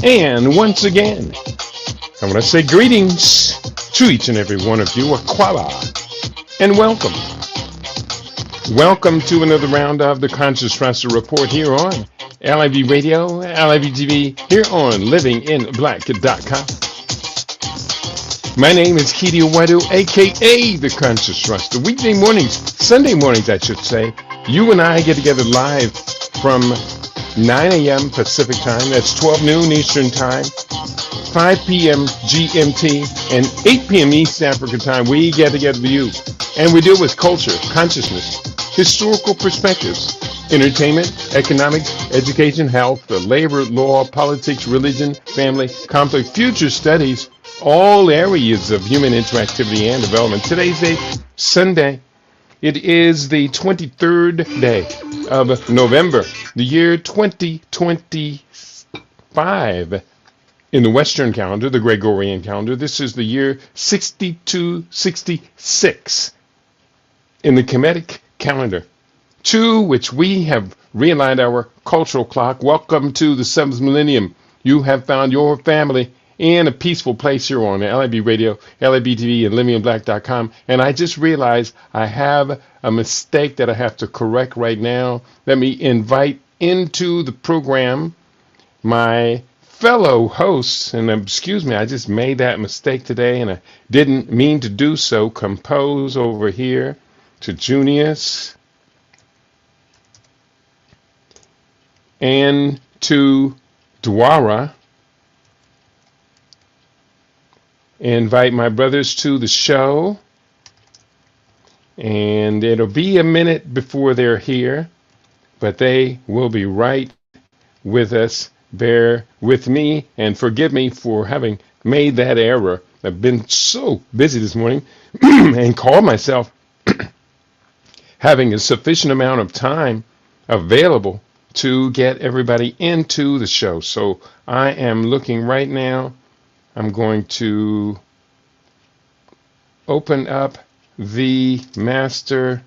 And once again, I want to say greetings to each and every one of you, Aquala, and welcome. Welcome to another round of the Conscious Wrestler Report here on LIV Radio, LIV TV, here on livinginblack.com. My name is Keedy Wadu, aka the Conscious Wrestler. Weekday mornings, Sunday mornings, I should say, you and I get together live from 9 a.m. Pacific time, that's 12 noon Eastern time, 5 p.m. GMT, and 8 p.m. East African time. We get together with you, and we deal with culture, consciousness, historical perspectives, entertainment, economics, education, health, labor, law, politics, religion, family, conflict, future studies, all areas of human interactivity and development. Today's date, Sunday. It is the 23rd day of November, the year 2025 in the Western calendar, the Gregorian calendar. This is the year 6266 in the Kemetic calendar, to which we have realigned our cultural clock. Welcome to the 7th millennium. You have found your family in a peaceful place here on LIB Radio, LIB TV, and livinginblack.com. And I just realized I have a mistake that I have to correct right now. Let me invite into the program my fellow hosts, and excuse me, I just made that mistake today, and I didn't mean to do so. Compose over here to Junius and to Dwara. Invite my brothers to the show, and it'll be a minute before they're here, but they will be right with us. Bear with me and forgive me for having made that error. I've been so busy this morning and called myself having a sufficient amount of time available to get everybody into the show. So I am looking right now. I'm going to open up the mastermind,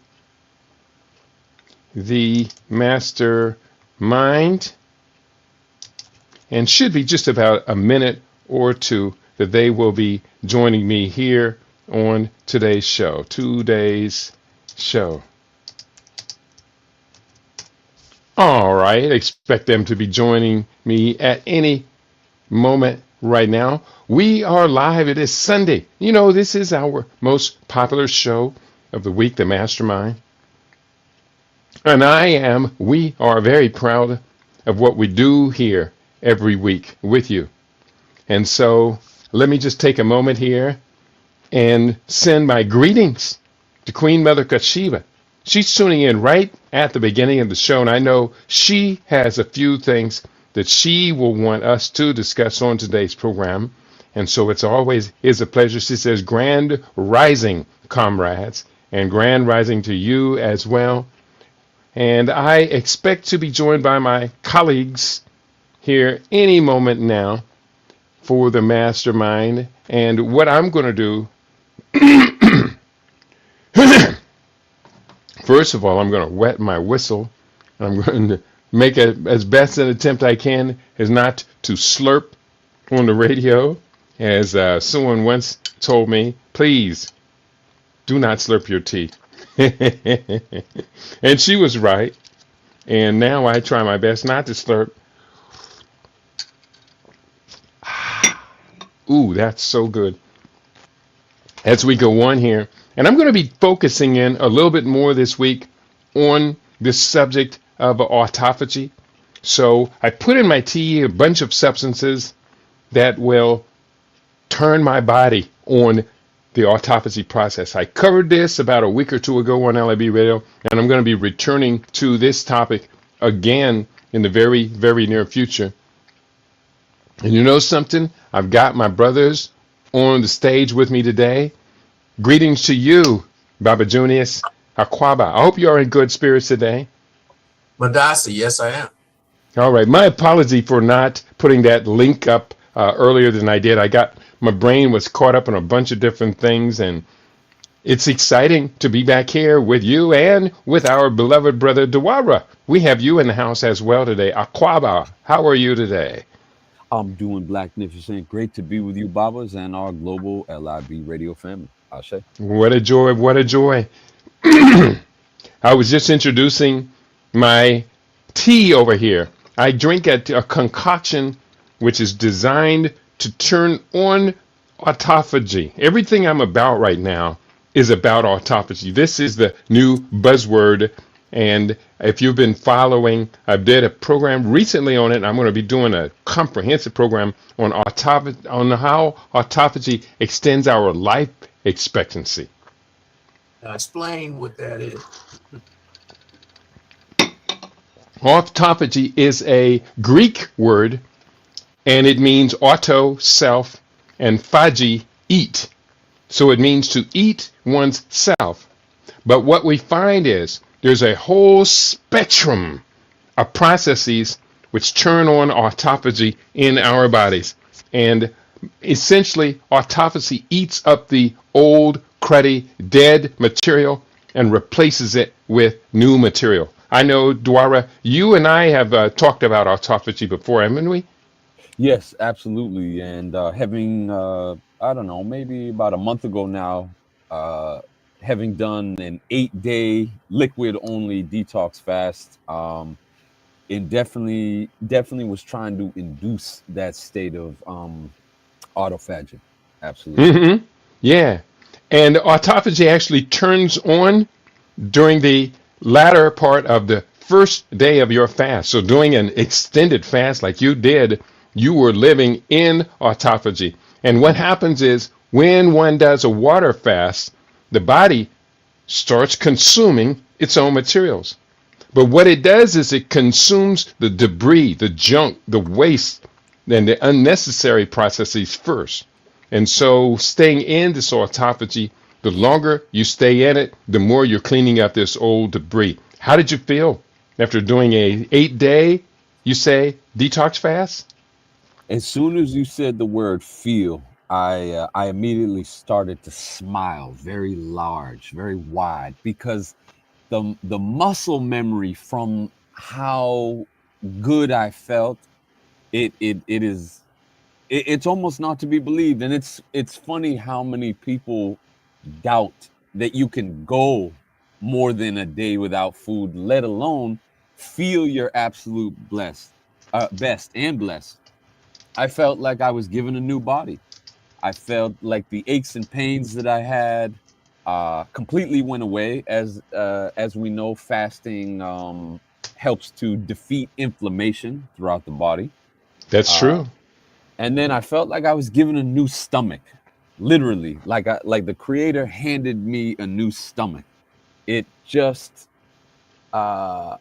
and should be just about a minute or two that they will be joining me here on today's show. All right, expect them to be joining me at any moment. Right now, we are live. It is Sunday. You know, this is our most popular show of the week, the Mastermind. And we are very proud of what we do here every week with you. And so let me just take a moment here and send my greetings to Queen Mother Kashiba. She's tuning in right at the beginning of the show, and I know she has a few things that she will want us to discuss on today's program. And so it's always is a pleasure. She says, grand rising, comrades, and grand rising to you as well. And I expect to be joined by my colleagues here any moment now for the mastermind. And what I'm going to do, first of all, I'm going to wet my whistle. I'm going to make as best an attempt I can as not to slurp on the radio. As someone once told me, please do not slurp your tea. And she was right. And now I try my best not to slurp. Ooh, that's so good. As we go on here, and I'm going to be focusing in a little bit more this week on this subject of autophagy. So I put in my tea a bunch of substances that will turn my body on the autophagy process. I covered this about a week or two ago on LIB Radio, and I'm going to be returning to this topic again in the very, very near future. And you know something? I've got my brothers on the stage with me today. Greetings to you, Baba Junius, Aquaba. I hope you are in good spirits today. Madasi, yes, I am. All right. My apology for not putting that link up earlier than I did. My brain was caught up in a bunch of different things, and it's exciting to be back here with you and with our beloved brother Dwara. We have you in the house as well today. Aquaba, how are you today? I'm doing Blacknificent. Great to be with you, Babas, and our global LIB radio family. Ashe. What a joy, what a joy. I was just introducing my tea over here. I drink a concoction which is designed to turn on autophagy. Everything I'm about right now is about autophagy. This is the new buzzword. And if you've been following, I did a program recently on it, and I'm going to be doing a comprehensive program on on how autophagy extends our life expectancy. Now explain what that is. Autophagy is a Greek word, and it means auto, self, and phagi, eat. So it means to eat one's self. But what we find is there's a whole spectrum of processes which turn on autophagy in our bodies. And essentially, autophagy eats up the old, cruddy, dead material and replaces it with new material. I know, Dwara, you and I have talked about autophagy before, haven't we? Yes, absolutely. And having, I don't know, maybe about a month ago now, uh, having done an 8-day liquid only detox fast, it definitely was trying to induce that state of autophagy. Absolutely. Yeah. And autophagy actually turns on during the latter part of the first day of your fast. So, doing an extended fast like you did, you were living in autophagy. And what happens is when one does a water fast, the body starts consuming its own materials. But what it does is it consumes the debris, the junk, the waste, and the unnecessary processes first. And so staying in this autophagy, the longer you stay in it, the more you're cleaning up this old debris. How did you feel after doing a 8-day, you say, detox fast? As soon as you said the word feel, I immediately started to smile very large, very wide, because the muscle memory from how good I felt, it's almost not to be believed. And it's funny how many people doubt that you can go more than a day without food, let alone feel your absolute best and blessed. I felt like I was given a new body. I felt like the aches and pains that I had completely went away. As we know, fasting helps to defeat inflammation throughout the body. That's Uh, true. and then I felt like I was given a new stomach, literally, like the Creator handed me a new stomach. It just uh,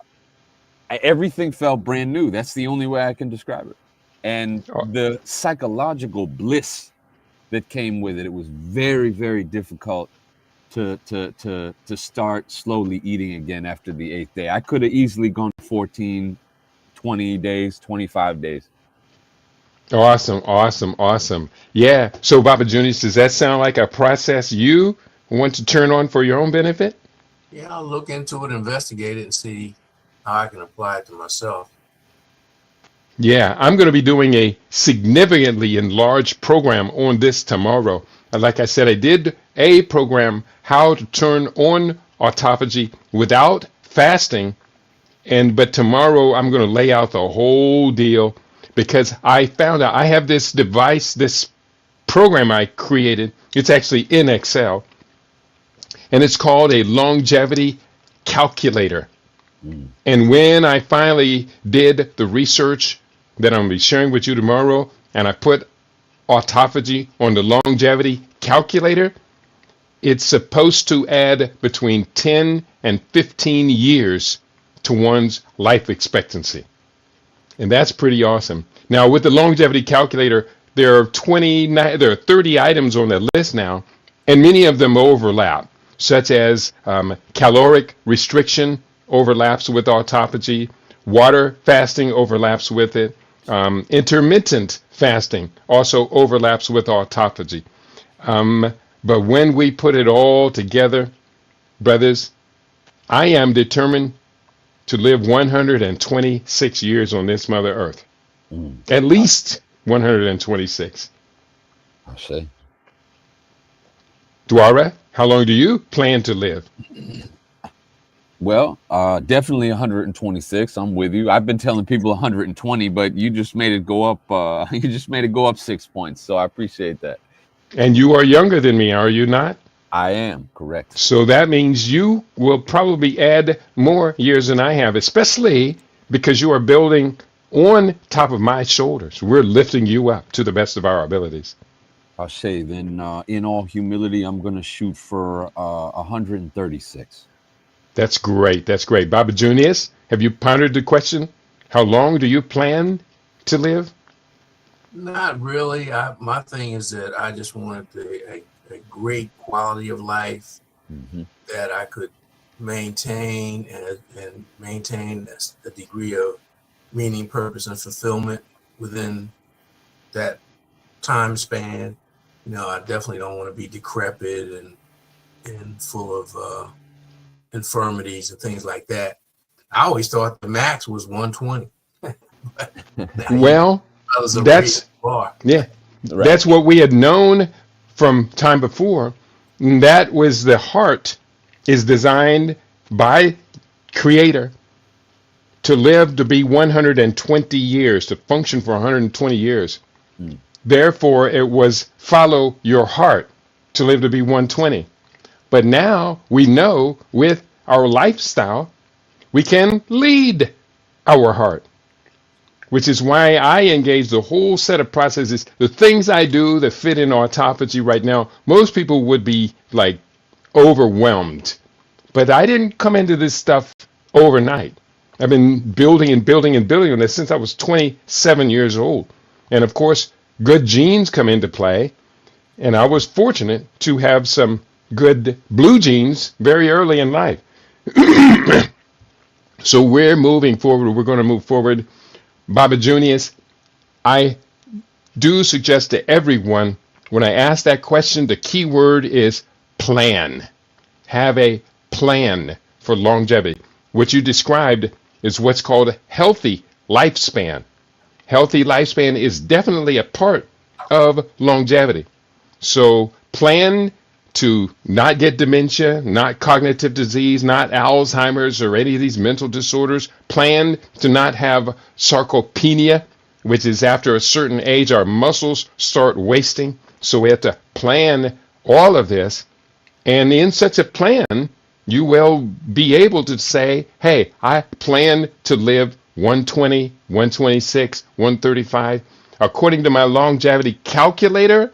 everything felt brand new. That's the only way I can describe it. And the psychological bliss that came with it, it was very, very difficult to start slowly eating again after the 8th day. I could have easily gone 14, 20 days, 25 days. Awesome, awesome, awesome. Yeah. So, Baba Junius, does that sound like a process you want to turn on for your own benefit? Yeah, I'll look into it, investigate it, and see how I can apply it to myself. Yeah, I'm going to be doing a significantly enlarged program on this tomorrow. And like I said, I did a program, How to Turn on Autophagy Without Fasting. But tomorrow I'm going to lay out the whole deal because I found out I have this device, this program I created. It's actually in Excel, and it's called a longevity calculator. Mm. And when I finally did the research that I'm going to be sharing with you tomorrow, and I put autophagy on the longevity calculator, it's supposed to add between 10 and 15 years to one's life expectancy. And that's pretty awesome. Now, with the longevity calculator, there are 30 items on the list now, and many of them overlap, such as caloric restriction overlaps with autophagy, water fasting overlaps with it, intermittent fasting also overlaps with autophagy. But when we put it all together, brothers, I am determined to live 126 years on this Mother Earth. Mm. At least 126. I say. Dwara, how long do you plan to live? Well, definitely 126. I'm with you. I've been telling people 120, but you just made it go up. You just made it go up 6 points. So I appreciate that. And you are younger than me, are you not? I am correct. So that means you will probably add more years than I have, especially because you are building on top of my shoulders. We're lifting you up to the best of our abilities. I'll say then, in all humility, I'm going to shoot for 136. That's great. That's great. Baba Junius, have you pondered the question? How long do you plan to live? Not really. My thing is that I just wanted a great quality of life Hmm. that I could maintain and maintain a degree of meaning, purpose, and fulfillment within that time span. I definitely don't want to be decrepit and full of infirmities and things like that. I always thought the max was 120. But now Well, brothers are raising that's the bar. yeah, Right. that's what we had known from time before. And that was the heart is designed by Creator to live to be 120 years, to function for 120 years. Mm. Therefore, it was follow your heart to live to be 120. But now we know with our lifestyle, we can lead our heart, which is why I engage the whole set of processes. The things I do that fit in autophagy right now, most people would be like overwhelmed. But I didn't come into this stuff overnight. I've been building and building and building on this since I was 27 years old. And of course, good genes come into play. And I was fortunate to have some good blue genes very early in life. So we're moving forward. We're going to move forward. Baba Junius, I do suggest to everyone when I ask that question, the key word is plan. Have a plan for longevity. What you described is what's called a healthy lifespan. Healthy lifespan is definitely a part of longevity. So plan to not get dementia, not cognitive disease, not Alzheimer's or any of these mental disorders. Plan to not have sarcopenia, which is after a certain age our muscles start wasting. So we have to plan all of this. And in such a plan, you will be able to say, hey, I plan to live 120, 126, 135. According to my longevity calculator,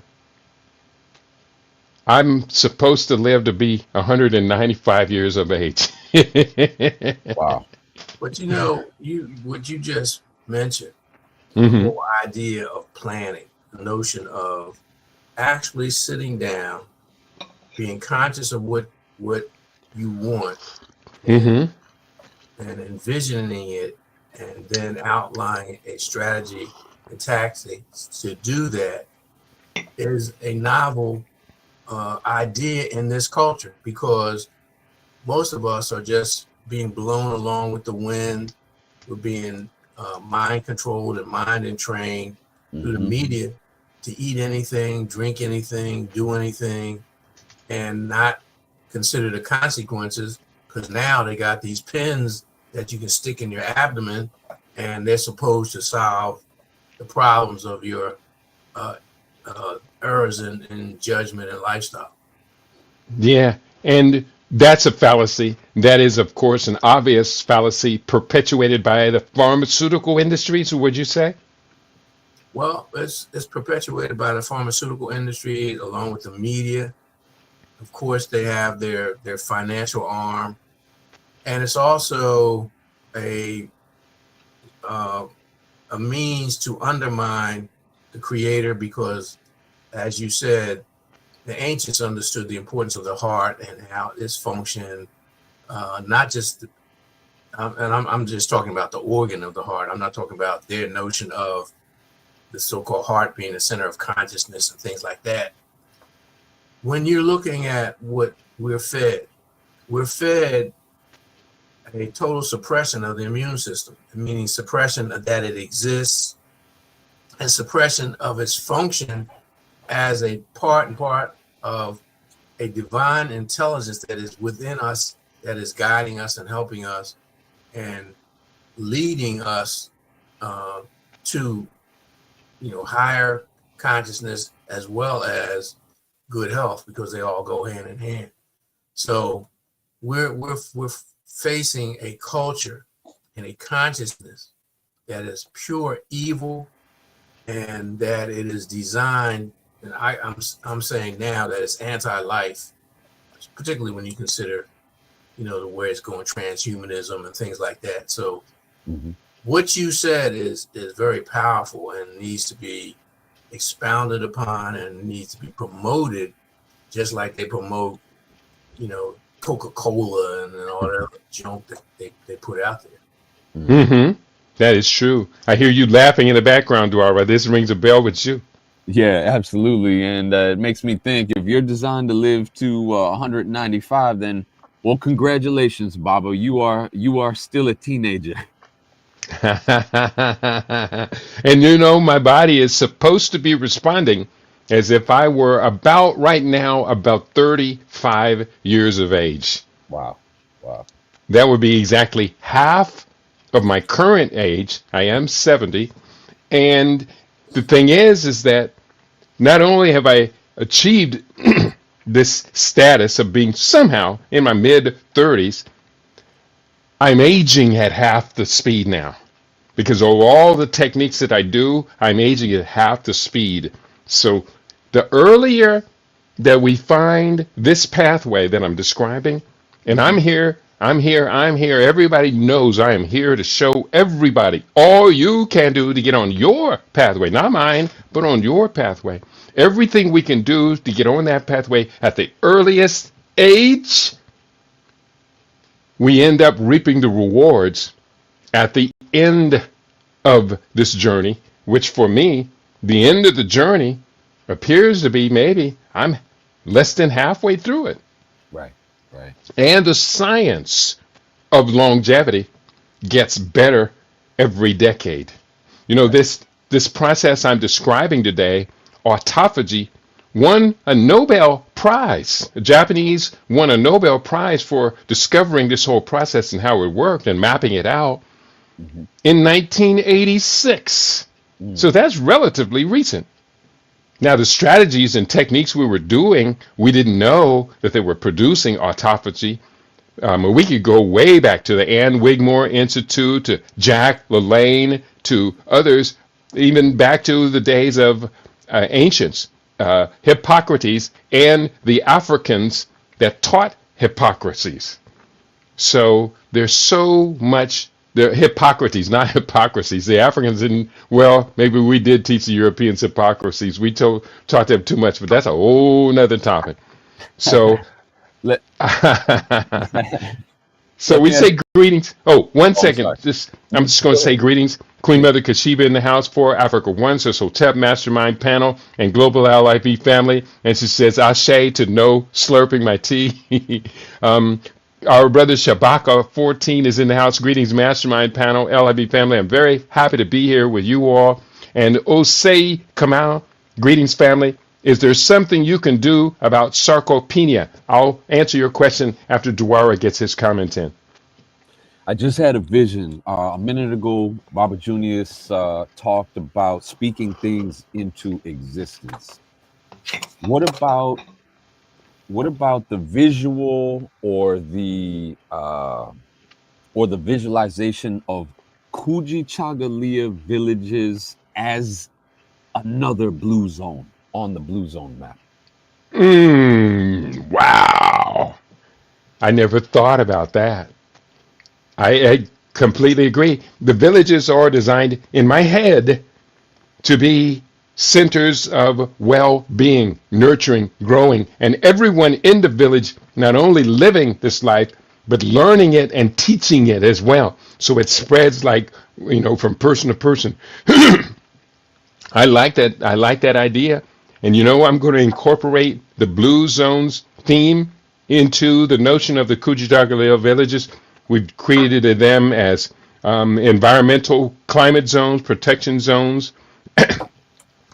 I'm supposed to live to be 195 years of age. Wow. But what you just mentioned, the Hmm. whole idea of planning, the notion of actually sitting down, being conscious of what you want and Hmm. and envisioning it and then outlining a strategy and tactics to do that is a novel idea in this culture because most of us are just being blown along with the wind. We're being mind controlled and mind entrained through the Hmm. media to eat anything, drink anything, do anything, and not consider the consequences because now they got these pins that you can stick in your abdomen and they're supposed to solve the problems of your uh, errors in judgment and lifestyle. Yeah. And that's a fallacy. That is, of course, an obvious fallacy perpetuated by the pharmaceutical industries, would you say? Well, it's perpetuated by the pharmaceutical industry along with the media. Of course, they have their financial arm, and it's also a uh, a means to undermine the creator because, as you said, the ancients understood the importance of the heart and how its function, not just, and I'm just talking about the organ of the heart. I'm not talking about their notion of the so-called heart being the center of consciousness and things like that. When you're looking at what we're fed a total suppression of the immune system, meaning suppression that it exists, and suppression of its function as a part and part of a divine intelligence that is within us, that is guiding us and helping us and leading us to, higher consciousness as well as good health, because they all go hand in hand. So we're facing a culture and a consciousness that is pure evil, and that it is designed, and I'm saying now that it's anti-life, particularly when you consider, the way it's going, transhumanism and things like that. So what you said is very powerful and needs to be expounded upon and needs to be promoted, just like they promote, Coca-Cola and all that other junk that they put out there. Mm-hmm. That is true. I hear you laughing in the background, Dwara. This rings a bell with you. Yeah, absolutely. And it makes me think, if you're designed to live to 195, then, well, congratulations, Baba. You are still a teenager. And my body is supposed to be responding as if I were about right now about 35 years of age. Wow. Wow. That would be exactly half of my current age. I am 70. And the thing is that not only have I achieved this status of being somehow in my mid 30s, I'm aging at half the speed now. Because of all the techniques that I do, I'm aging at half the speed. So the earlier that we find this pathway that I'm describing, and I'm here, everybody knows I am here to show everybody all you can do to get on your pathway, not mine, but on your pathway. Everything we can do to get on that pathway at the earliest age, we end up reaping the rewards at the end of this journey, which for me, the end of the journey appears to be maybe I'm less than halfway through it. Right. And the science of longevity gets better every decade. This process I'm describing today, autophagy, won a Nobel Prize. The Japanese won a Nobel Prize for discovering this whole process and how it worked and mapping it out in 1986. So that's relatively recent. Now, the strategies and techniques we were doing, we didn't know that they were producing autophagy. We could go way back to the Ann Wigmore Institute, to Jack LaLanne, to others, even back to the days of ancients, Hippocrates, and the Africans that taught Hippocrates. So there's so much. They're Hippocrates, not hypocrisies. The Africans didn't, well, maybe we did teach the Europeans hypocrisies. We taught them too much, but that's a whole nother topic. So, Let, so let we me say greetings. Oh, one second. sorry. I'm just going to say greetings. Queen Mother Kashiba in the house for Africa One, says Hotep Mastermind Panel and Global LIV family. And she says, Ashe to no slurping my tea. Our brother Shabaka 14 is in the house. Greetings, Mastermind Panel, LIB family. I'm very happy to be here with you all. And Osei Kamal, greetings, family. Is there something you can do about sarcopenia? I'll answer your question after Dwara gets his comment in. I just had a vision. A minute ago, Baba Junius talked about speaking things into existence. What about the visual or the visualization of Kujichagulia villages as another blue zone on the blue zone map? Wow. I never thought about that. I completely agree. The villages are designed in my head to be centers of well-being, nurturing, growing, and everyone in the village not only living this life, but learning it and teaching it as well. So it spreads like, from person to person. I like that. I like that idea. And I'm going to incorporate the Blue Zones theme into the notion of the Kujichagulia villages. We've created them as environmental climate zones, protection zones,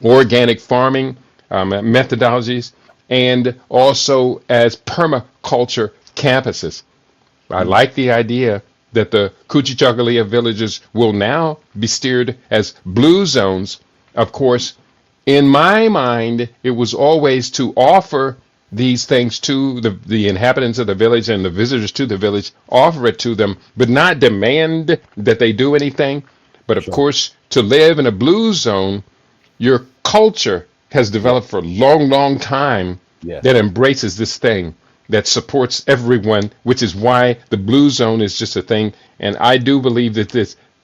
organic farming methodologies, and also as permaculture campuses. I Mm, like the idea that the Kuchichagalia villages will now be steered as blue zones. Of course, in my mind, it was always to offer these things to the inhabitants of the village and the visitors to the village, offer it to them, but not demand that they do anything. But of sure. course, to live in a blue zone, your culture has Yes. developed for a long, long time that Yes. embraces this thing, that supports everyone, which is why the blue zone is just a thing. And I do believe that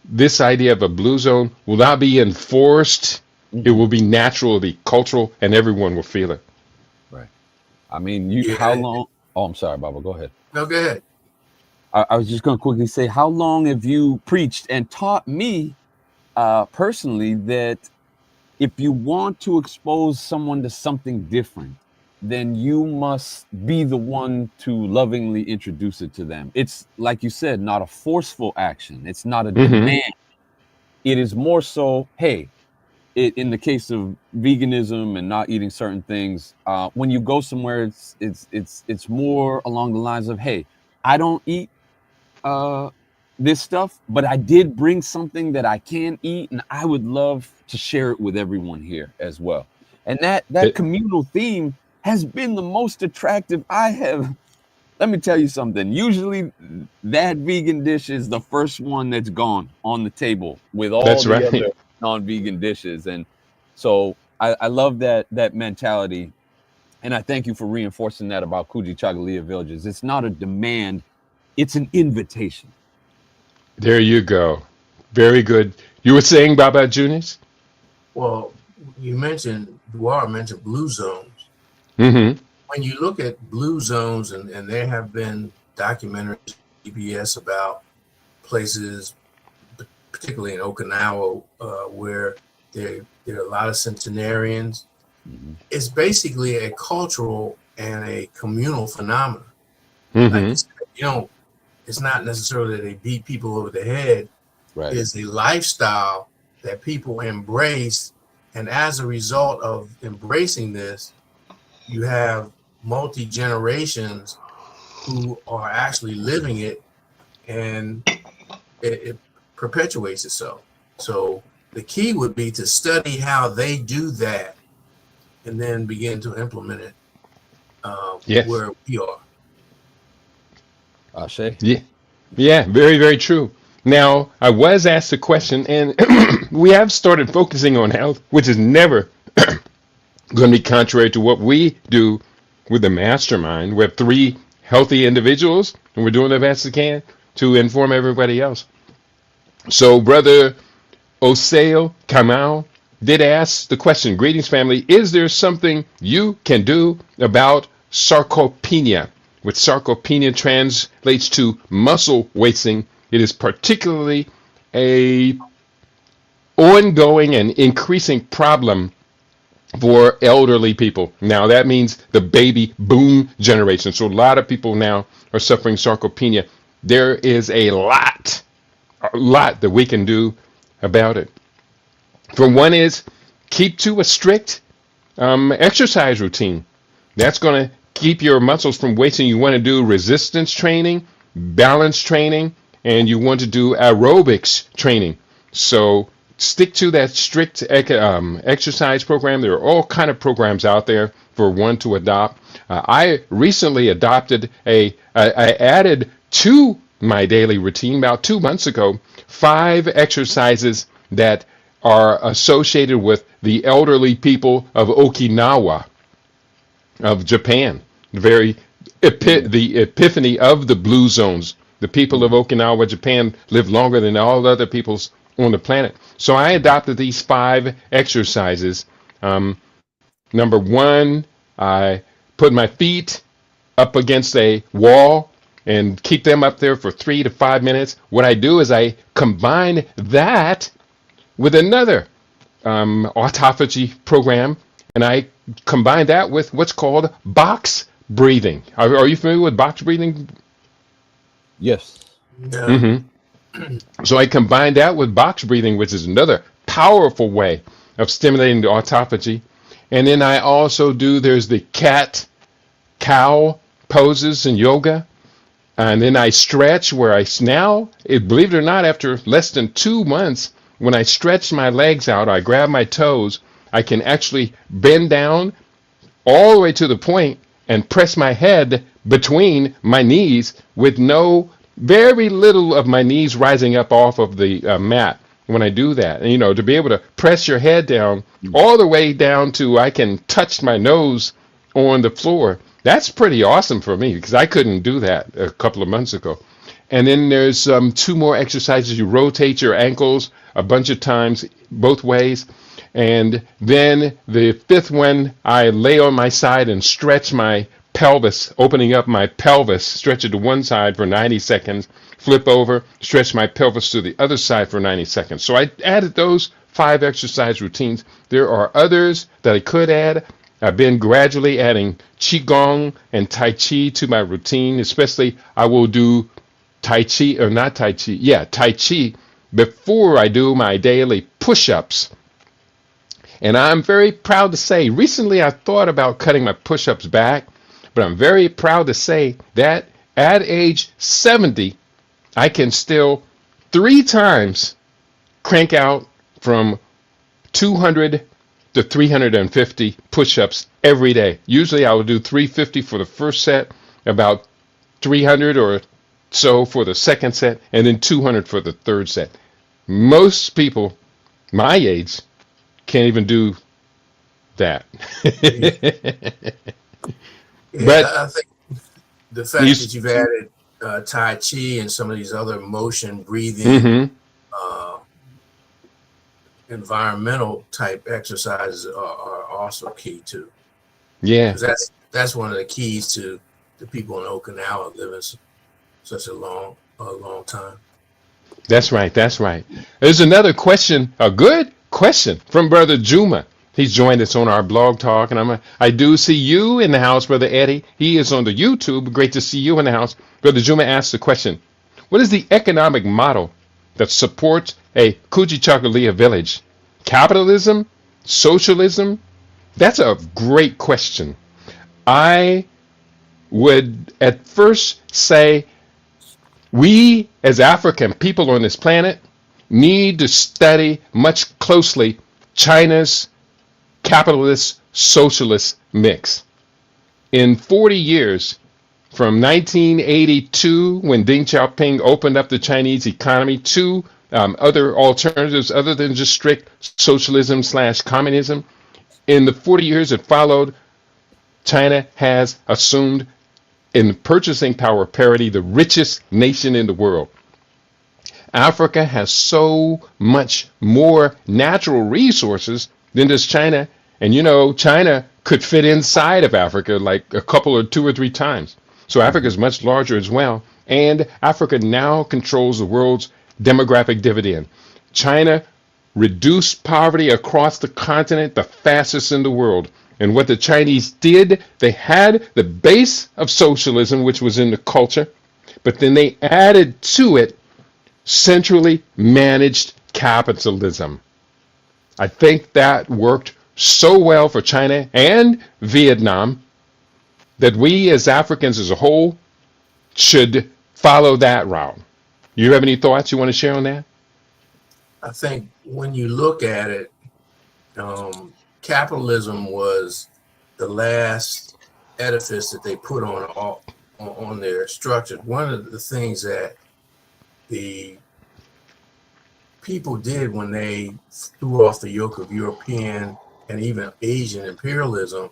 this idea of a blue zone will not be enforced. It Hmm. will be natural, it'll be cultural, and everyone will feel it. Right. I mean, you. How Yeah. long? Oh, I'm sorry, Baba. Go ahead. No, go ahead. I was just going to quickly say, how long have you preached and taught me personally that if you want to expose someone to something different, then you must be the one to lovingly introduce it to them. It's like you said, not a forceful action. It's not a Hmm. demand. It is more so, hey, in the case of veganism and not eating certain things, when you go somewhere, it's more along the lines of, hey, I don't eat uh, this stuff, but I did bring something that I can eat, and I would love to share it with everyone here as well. And that It, communal theme has been the most attractive I have. Let me tell you something. Usually, that vegan dish is the first one that's gone on the table with all that's the right. other non-vegan dishes, and so I love that mentality, and I thank you for reinforcing that about Kuji Chagalia villages. It's not a demand; it's an invitation. There you go. Very good. You were saying, Baba Juniors? Well, Dwar mentioned blue zones. Mm-hmm. When you look at blue zones, and there have been documentaries, PBS about places, particularly in Okinawa, where there are a lot of centenarians. Mhm. It's basically a cultural and a communal phenomenon. Like you Mm-hmm. said, you know, it's not necessarily that they beat people over the head. Right. It's a lifestyle that people embrace, and as a result of embracing this, you have multi generations who are actually living it, and it perpetuates itself. So the key would be to study how they do that, and then begin to implement it Yes. where we are. Ashe. Yeah. Yeah. Very, very true. Now, I was asked a question, and we have started focusing on health, which is never going to be contrary to what we do with the mastermind. We have three healthy individuals, and we're doing the best we can to inform everybody else. So, Brother Oseo Kamau did ask the question, greetings, family. Is there something you can do about sarcopenia? Which sarcopenia translates to muscle wasting. It is particularly a ongoing and increasing problem for elderly people. Now that means the baby boom generation. So a lot of people now are suffering sarcopenia. There is a lot that we can do about it. For one is keep to a strict exercise routine. That's going to keep your muscles from wasting. You want to do resistance training, balance training, and you want to do aerobics training. So stick to that strict exercise program. There are all kind of programs out there for one to adopt. I recently adopted I added to my daily routine about 2 months ago 5 exercises that are associated with the elderly people of Okinawa, of Japan. The epiphany of the blue zones. The people of Mhm. Okinawa, Japan, live longer than all other peoples on the planet. So I adopted these 5 exercises. Number one, I put my feet up against a wall and keep them up there for 3 to 5 minutes. What I do is I combine that with another autophagy program, and I combine that with what's called box breathing. Are you familiar with box breathing? Yes. Yeah. Hmm. So I combine that with box breathing, which is another powerful way of stimulating the autophagy. And then I also do, there's the cat cow poses in yoga. And then I stretch where believe it or not, after less than 2 months, when I stretch my legs out, I grab my toes, I can actually bend down all the way to the point and press my head between my knees with very little of my knees rising up off of the mat when I do that. And, to be able to press your head down all the way down to I can touch my nose on the floor. That's pretty awesome for me because I couldn't do that a couple of months ago. And then there's 2 more exercises. You rotate your ankles a bunch of times both ways. And then the 5th one, I lay on my side and stretch my pelvis, opening up my pelvis, stretch it to one side for 90 seconds, flip over, stretch my pelvis to the other side for 90 seconds. So I added those 5 exercise routines. There are others that I could add. I've been gradually adding Qigong and Tai Chi to my routine, especially I will do Tai Chi, or not Tai Chi, Tai Chi before I do my daily push-ups. And I'm very proud to say, recently I thought about cutting my push-ups back, but I'm very proud to say that at age 70, I can still 3 times crank out from 200 to 350 push-ups every day. Usually I will do 350 for the first set, about 300 or so for the second set, and then 200 for the third set. Most people my age can't even do that. But I think the fact that you've added Tai Chi and some of these other motion breathing, environmental type exercises are also key too. Yeah, that's one of the keys to the people in Okinawa living such a long time. That's right. There's another question, a good question from Brother Juma. He's joined us on our blog talk, and I do see you in the house, Brother Eddie. He is on the YouTube. Great to see you in the house. Brother Juma asked the question, what is the economic model that supports a Kujichagulia village? Capitalism? Socialism? That's a great question. I would at first say we as African people on this planet need to study much closely China's capitalist socialist mix. In 40 years, from 1982, when Deng Xiaoping opened up the Chinese economy to other alternatives other than just strict socialism / communism, in the 40 years that followed, China has assumed in purchasing power parity the richest nation in the world. Africa has so much more natural resources than does China. And China could fit inside of Africa like a couple or 2 or 3 times. So Africa is much larger as well. And Africa now controls the world's demographic dividend. China reduced poverty across the continent the fastest in the world. And what the Chinese did, they had the base of socialism, which was in the culture, but then they added to it centrally managed capitalism. I think that worked so well for China and Vietnam that we as Africans as a whole should follow that route. You have any thoughts you want to share on that? I think when you look at it, capitalism was the last edifice that they put on their structure. One of the things that the people did when they threw off the yoke of European and even Asian imperialism,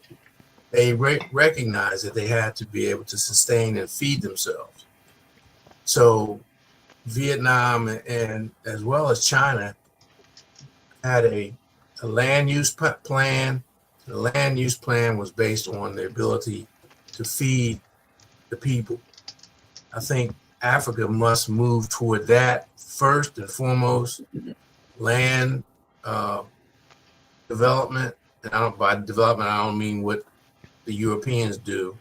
they recognized that they had to be able to sustain and feed themselves. So Vietnam and as well as China had a land use plan. The land use plan was based on the ability to feed the people. I think Africa must move toward that first and foremost. Land development, and by development I don't mean what the Europeans do.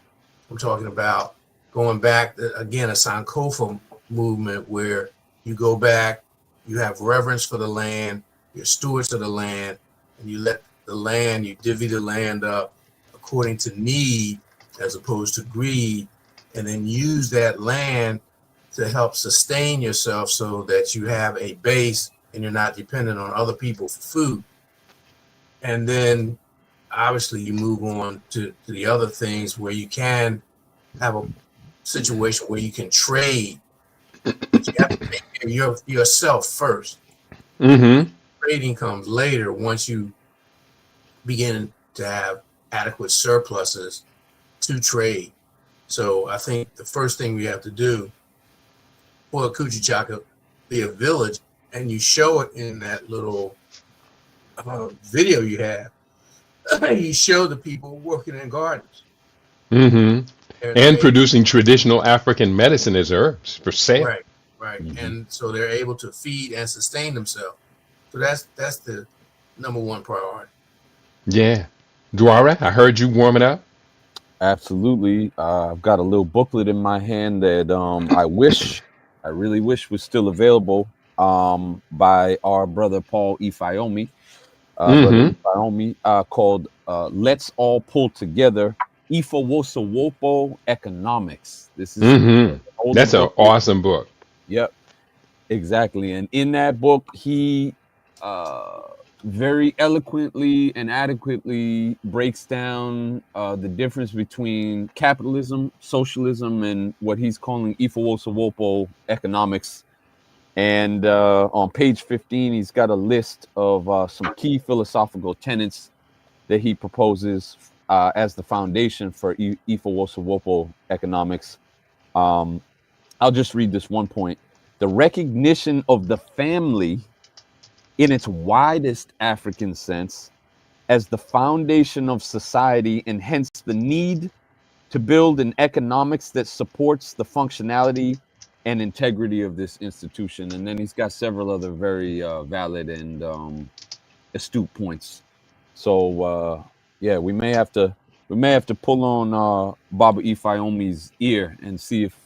I'm talking about going back again, a Sankofa movement where you go back, you have reverence for the land, you're stewards of the land, and you divvy the land up according to need as opposed to greed, and then use that land to help sustain yourself so that you have a base and you're not dependent on other people for food. And then obviously you move on to the other things where you can have a situation where you can trade, but you have to take care of yourself first. Mm-hmm. Trading comes later once you begin to have adequate surpluses to trade. So I think the first thing we have to do for Kujichaka be a village, and you show it in that little video you have. You show the people working in gardens. Mm-hmm. And And producing traditional African medicine as herbs for sale. right, right. Mhm. And so they're able to feed and sustain themselves. So that's the number one priority. Yeah. Dwara, I heard you warming up. Absolutely. I've got a little booklet in my hand that I really wish was still available, by our brother Paul Ifeomi, Mm-hmm. called Let's All Pull Together, Ifowosowopo Economics. This is an Mm-hmm. older That's an book. awesome book. Yep, exactly. And in that book, he very eloquently and adequately breaks down the difference between capitalism, socialism, and what he's calling Ifowosowopo economics. And on page 15, he's got a list of some key philosophical tenets that he proposes as the foundation for Ifowosowopo economics. I'll just read this one point. The recognition of the family in its widest African sense as the foundation of society, and hence the need to build an economics that supports the functionality and integrity of this institution. And then he's got several other very valid and astute points. So yeah, we may have to pull on Baba Ifeomi's ear and see if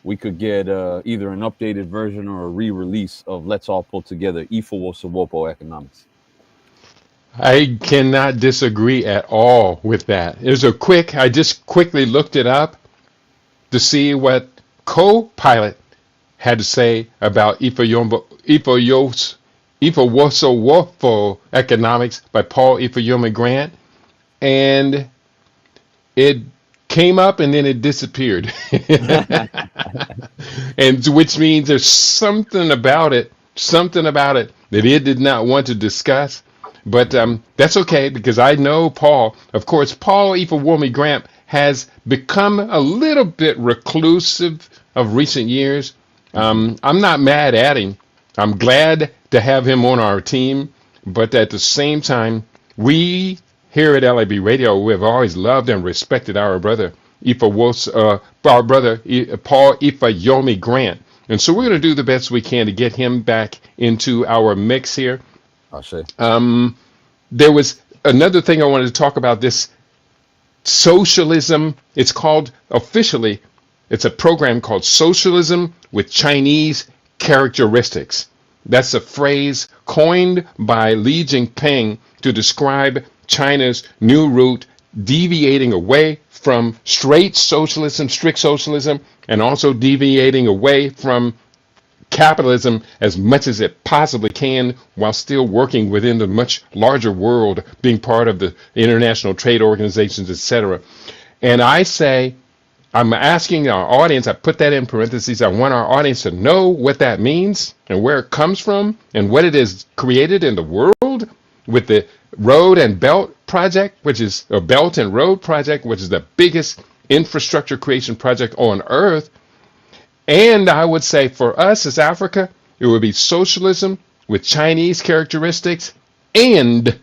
we could get either an updated version or a re-release of Let's All Pull Together, Ifowosowopo Economics. I cannot disagree at all with that. I just quickly looked it up to see what co-pilot had to say about Ifowosowopo economics by Paul Ifeomi Grant, and it came up and then it disappeared. And which means there's something about it that it did not want to discuss. But that's okay, because I know Paul. Of course, Paul Ifeomi Grant has become a little bit reclusive of recent years. I'm not mad at him. I'm glad to have him on our team. But at the same time, we here at LAB Radio, we have always loved and respected our brother Paul Ifeomi Grant. And so we're going to do the best we can to get him back into our mix here. I'll say. There was another thing I wanted to talk about, this socialism. It's called officially, it's a program called Socialism with Chinese Characteristics. That's a phrase coined by Li Jinping to describe China's new route, deviating away from strict socialism, and also deviating away from capitalism as much as it possibly can, while still working within the much larger world, being part of the international trade organizations, etc. And I'm asking our audience, I put that in parentheses, I want our audience to know what that means and where it comes from and what it has created in the world with the Road and Belt Project, which is a Belt and Road Project, which is the biggest infrastructure creation project on earth. And I would say for us as Africa, it would be socialism with Chinese characteristics and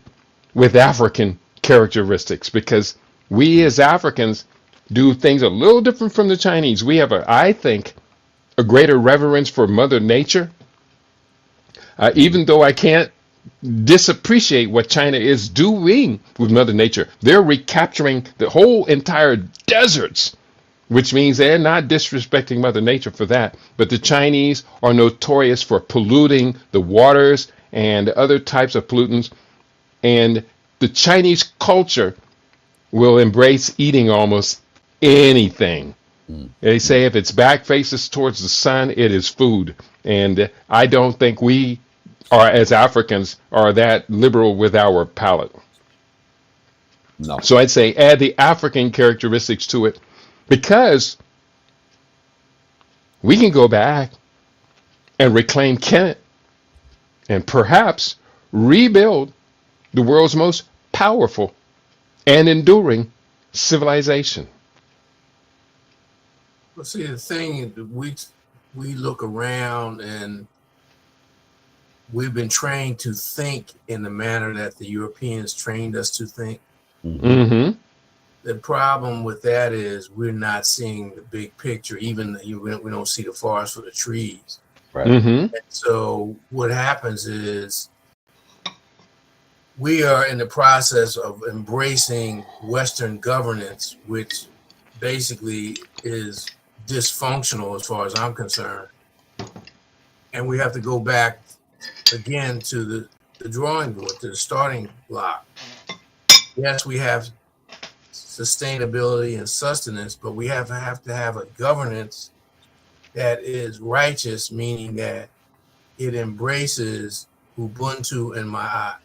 with African characteristics, because we as Africans do things a little different from the Chinese. We have, I think, a greater reverence for Mother Nature. Even though I can't disappreciate what China is doing with Mother Nature. They're recapturing the whole entire deserts, which means they're not disrespecting Mother Nature for that. But the Chinese are notorious for polluting the waters and other types of pollutants. And the Chinese culture will embrace eating almost anything. Mm. They say if its back faces towards the sun, it is food. And I don't think we are, as Africans, are that liberal with our palate. No. So I'd say add the African characteristics to it because we can go back and reclaim Kemet and perhaps rebuild the world's most powerful and enduring civilization. Well, see, the thing is that we look around and we've been trained to think in the manner that the Europeans trained us to think. Mm-hmm. Mm-hmm. The problem with that is we're not seeing the big picture. Even we don't see the forest for the trees. Right. Mm-hmm. And so what happens is we are in the process of embracing Western governance, which basically is dysfunctional as far as I'm concerned. And we have to go back again to the drawing board, to the starting block. Yes, we have sustainability and sustenance, but we have to have a governance that is righteous, meaning that it embraces Ubuntu and Ma'at.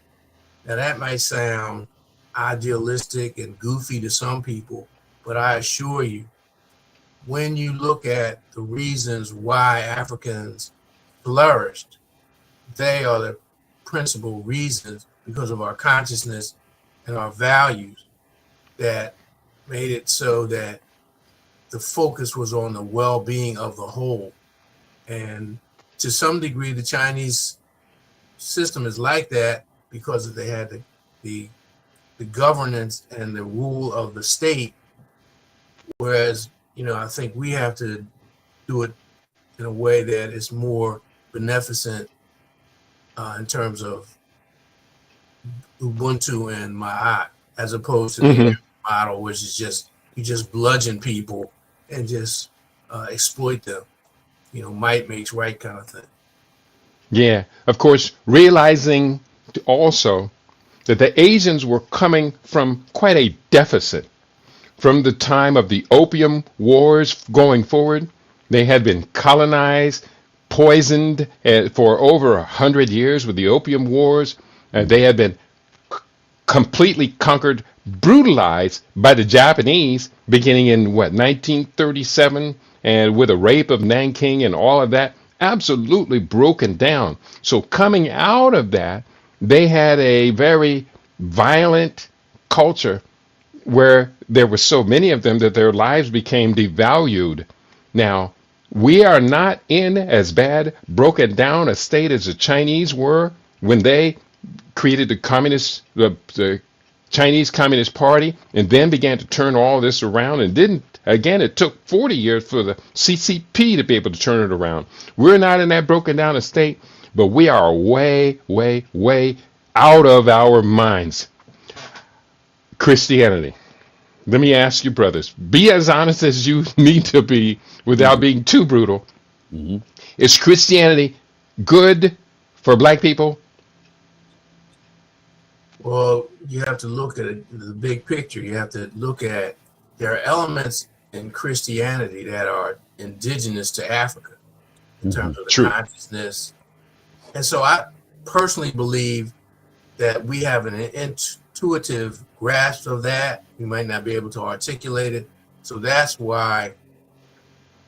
Now that might sound idealistic and goofy to some people, but I assure you, when you look at the reasons why Africans flourished, they are the principal reasons because of our consciousness and our values that made it so that the focus was on the well-being of the whole. And to some degree, the Chinese system is like that because they had the governance and the rule of the state. Whereas, I think we have to do it in a way that is more beneficent in terms of Ubuntu and Ma'at, as opposed to the Mm-hmm. model, which is just you just bludgeon people and just exploit them. Might makes right kind of thing. Yeah. Of course, realizing also that the Asians were coming from quite a deficit. From the time of the Opium Wars going forward, they had been colonized, poisoned for over 100 years with the Opium Wars. They had been completely conquered, brutalized by the Japanese beginning in 1937, and with a rape of Nanking and all of that, absolutely broken down. So coming out of that, they had a very violent culture where there were so many of them that their lives became devalued. Now, we are not in as bad, broken down a state as the Chinese were when they created the Chinese Communist Party, and then began to turn all this around. And didn't again, it took 40 years for the CCP to be able to turn it around. We're not in that broken down state, but we are way, way, way out of our minds. Christianity. Let me ask you, brothers, be as honest as you need to be without being too brutal. Mm-hmm. Is Christianity good for black people? Well, you have to look at the big picture. You have to look at there are elements in Christianity that are indigenous to Africa in terms of the True. consciousness. And so I personally believe that we have an intuitive grasp of that. We might not be able to articulate it. So that's why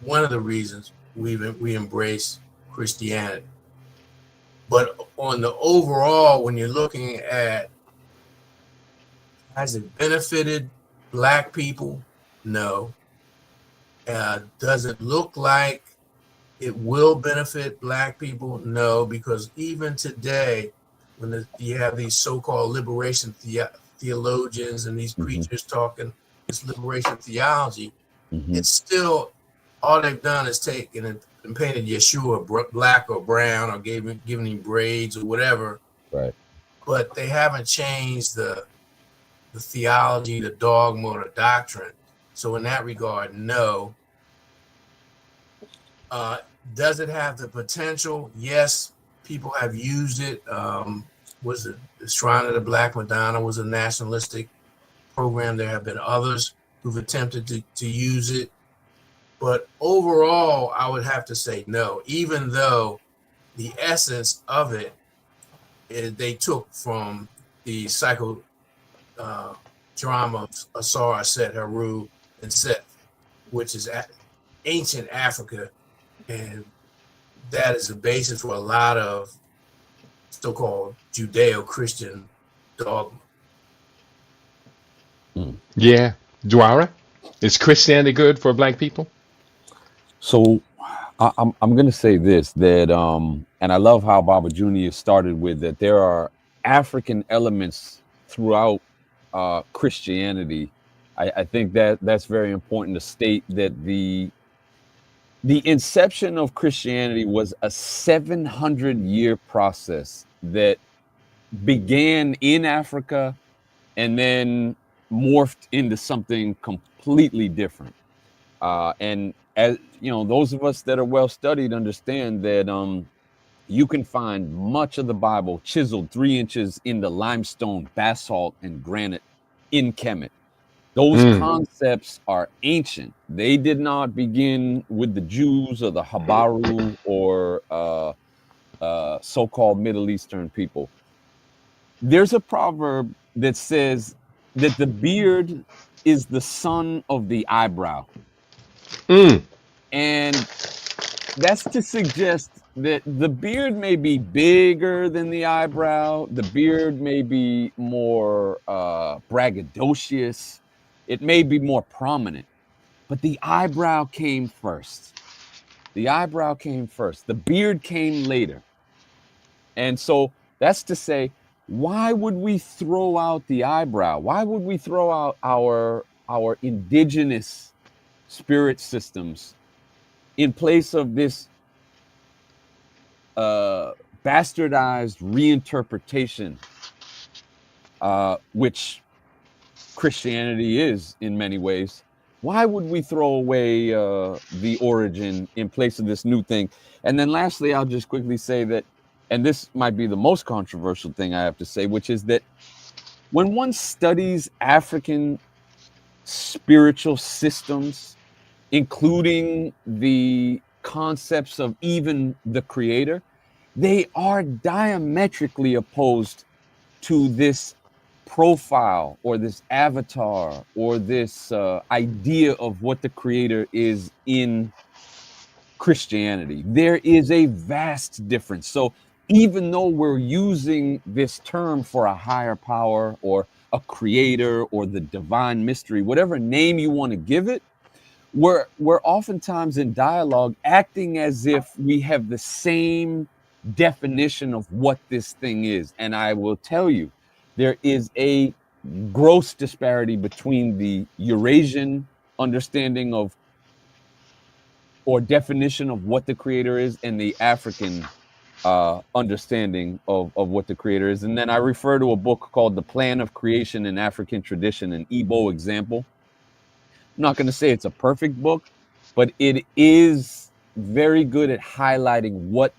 one of the reasons we embrace Christianity. But on the overall, when you're looking at has it benefited black people? No. Does it look like it will benefit black people? No, because even today, when you have these so-called liberation theologians and these preachers talking this liberation theology, it's still all they've done is taken and painted Yeshua black or brown or given him braids or whatever. Right. But they haven't changed the theology, the dogma, or the doctrine. So in that regard, no. Does it have the potential? Yes, people have used it. was the Shrine of the Black Madonna was a nationalistic program. There have been others who've attempted to use it. But overall, I would have to say no, even though the essence of it they took from the psycho drama of Asar, Set, Haru, and Seth, which is ancient Africa, and that is the basis for a lot of so-called Judeo-Christian dogma. Yeah. Dwara, is Christianity good for black people? So I'm going to say this, that and I love how Baba Jr. started with that there are African elements throughout Christianity. I think that that's very important to state, that the inception of Christianity was a 700-year process that began in Africa and then morphed into something completely different. And as you know, those of us that are well studied understand that you can find much of the Bible chiseled 3 inches into limestone, basalt, and granite in Kemet. Those concepts are ancient. They did not begin with the Jews or the Habaru or so-called Middle Eastern people. There's a proverb that says that the beard is the son of the eyebrow. And that's to suggest that the beard may be bigger than the eyebrow. The beard may be more braggadocious. It may be more prominent, but the eyebrow came first. The eyebrow came first. The beard came later. And so that's to say, why would we throw out the eyebrow? Why would we throw out our indigenous spirit systems in place of this bastardized reinterpretation, which Christianity is in many ways? Why would we throw away the origin in place of this new thing? And then lastly, I'll just quickly say that, and this might be the most controversial thing I have to say, which is that when one studies African spiritual systems, including the concepts of even the creator, they are diametrically opposed to this profile or this avatar or this idea of what the creator is in Christianity. There is a vast difference. So even though we're using this term for a higher power or a creator or the divine mystery, whatever name you want to give it, we're oftentimes in dialogue acting as if we have the same definition of what this thing is. And I will tell you, there is a gross disparity between the Eurasian understanding of or definition of what the creator is and the African understanding of what the creator is. And then I refer to a book called The Plan of Creation in African Tradition, an Igbo example. I'm not going to say it's a perfect book, but it is very good at highlighting what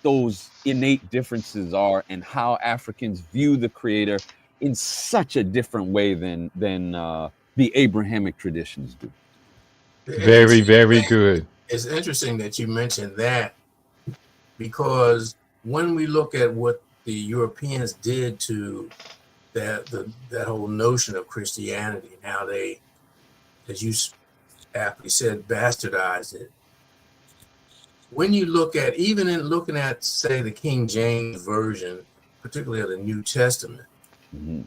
those innate differences are and how Africans view the creator in such a different way than the Abrahamic traditions do. Very, very good. It's interesting that you mentioned that, because when we look at what the Europeans did to that whole notion of Christianity, now they, as you aptly said, bastardized it. When you look at, even in looking at, say, the King James Version, particularly of the New Testament, when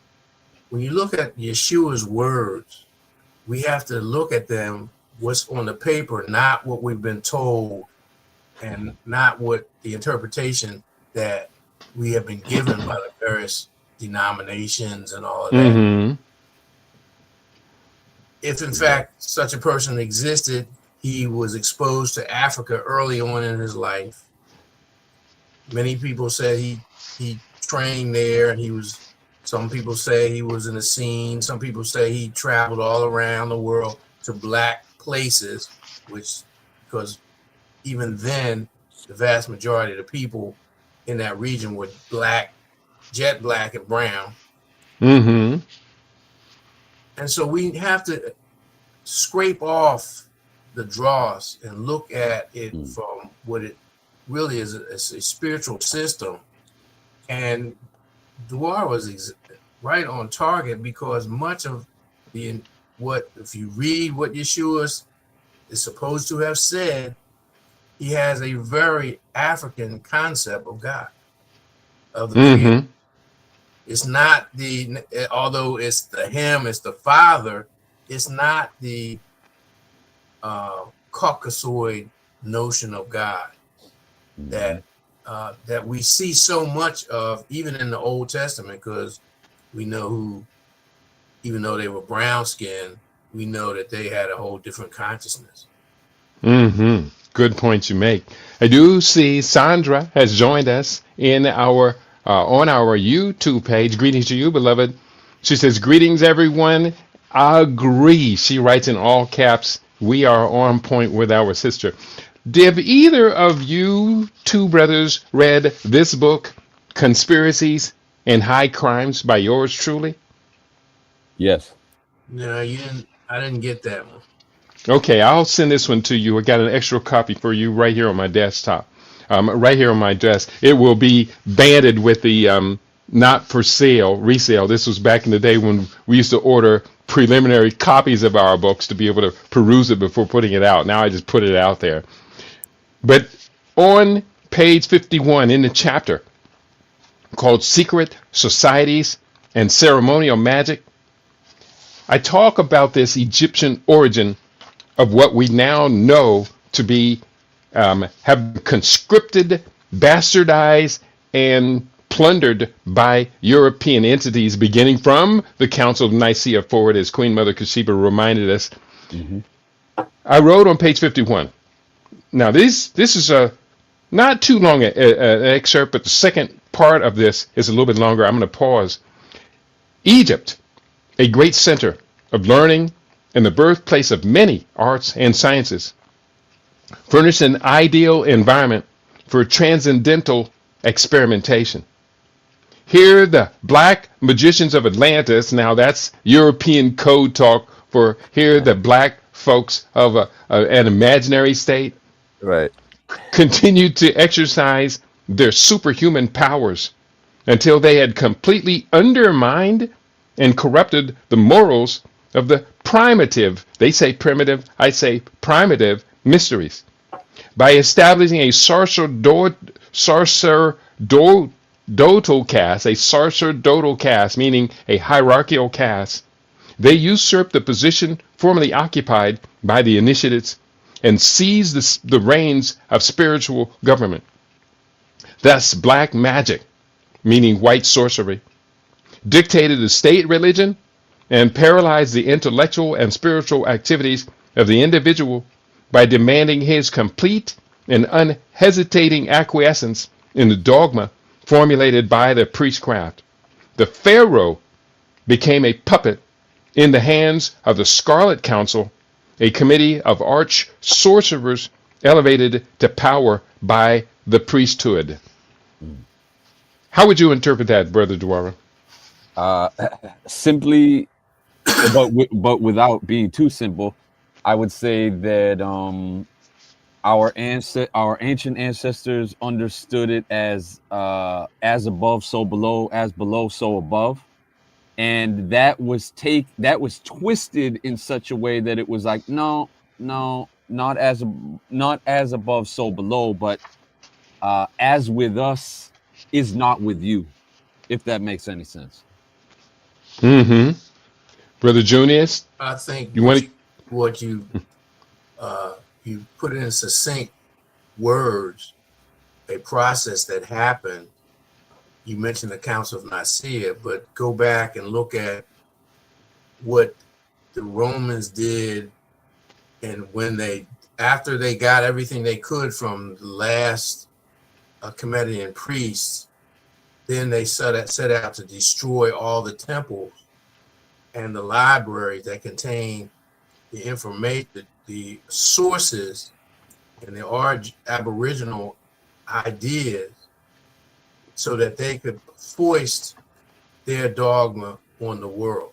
you look at Yeshua's words, we have to look at them, what's on the paper, not what we've been told, and not what the interpretation that we have been given by the various denominations and all of that. If in fact such a person existed, he was exposed to Africa early on in his life. Many people said he trained there. Some people say he was in a scene. Some people say he traveled all around the world to black places, because even then, the vast majority of the people in that region were black jet black and brown. Mm-hmm. And so we have to scrape off the dross and look at it from what it really is. It's a spiritual system. And Dwar was right on target, because much of if you read what Yeshua is supposed to have said, he has a very African concept of God, of the Creator. Mm-hmm. It's not although it's the Father, it's not the Caucasoid notion of God that we see so much of, even in the Old Testament, because we know who, even though they were brown skinned, we know that they had a whole different consciousness. Mm-hmm. Good point you make. I do see Sandra has joined us in our on our YouTube page. Greetings to you, beloved. She says, "Greetings, everyone." Agree. She writes in all caps. We are on point with our sister. Have either of you two brothers read this book, Conspiracies and High Crimes, by yours truly? Yes. No, you didn't. I didn't get that one. Okay, I'll send this one to you. I got an extra copy for you right here on my desktop, right here on my desk. It will be banded with the not for sale, resale. This was back in the day when we used to order preliminary copies of our books to be able to peruse it before putting it out. Now I just put it out there. But on page 51 in the chapter called Secret Societies and Ceremonial Magic, I talk about this Egyptian origin of what we now know to be have conscripted, bastardized, and plundered by European entities, beginning from the Council of Nicaea forward, as Queen Mother Kusiba reminded us. Mm-hmm. I wrote on page 51. Now, this is a not too long an excerpt, but the second part of this is a little bit longer. I'm going to pause. Egypt, a great center of learning and the birthplace of many arts and sciences, furnished an ideal environment for transcendental experimentation. Here, the black magicians of Atlantis, now that's European code talk for here, the black folks of an imaginary state, Right. continued to exercise their superhuman powers until they had completely undermined and corrupted the morals of the primitive, they say primitive, I say primitive mysteries, by establishing a sacerdotal caste, meaning a hierarchical caste. They usurped the position formerly occupied by the initiates and seized the reins of spiritual government. Thus, black magic, meaning white sorcery, dictated the state religion and paralyzed the intellectual and spiritual activities of the individual by demanding his complete and unhesitating acquiescence in the dogma formulated by the priestcraft. The Pharaoh became a puppet in the hands of the Scarlet Council, a committee of arch sorcerers elevated to power by the priesthood. How would you interpret that, Brother Dwara? Simply, but without being too simple, I would say that our ancient ancestors understood it as above so below, as below so above, and that was twisted in such a way that it was like, no, not as above so below, but as with us is not with you, if that makes any sense. Mm-hmm. Brother Junius, I think you want to? what you put it in succinct words, a process that happened. You mentioned the Council of Nicaea, but go back and look at what the Romans did, and after they got everything they could from the last Comedian priests, then they set out to destroy all the temples and the libraries that contain the information, the sources, and the Aboriginal ideas, so that they could foist their dogma on the world.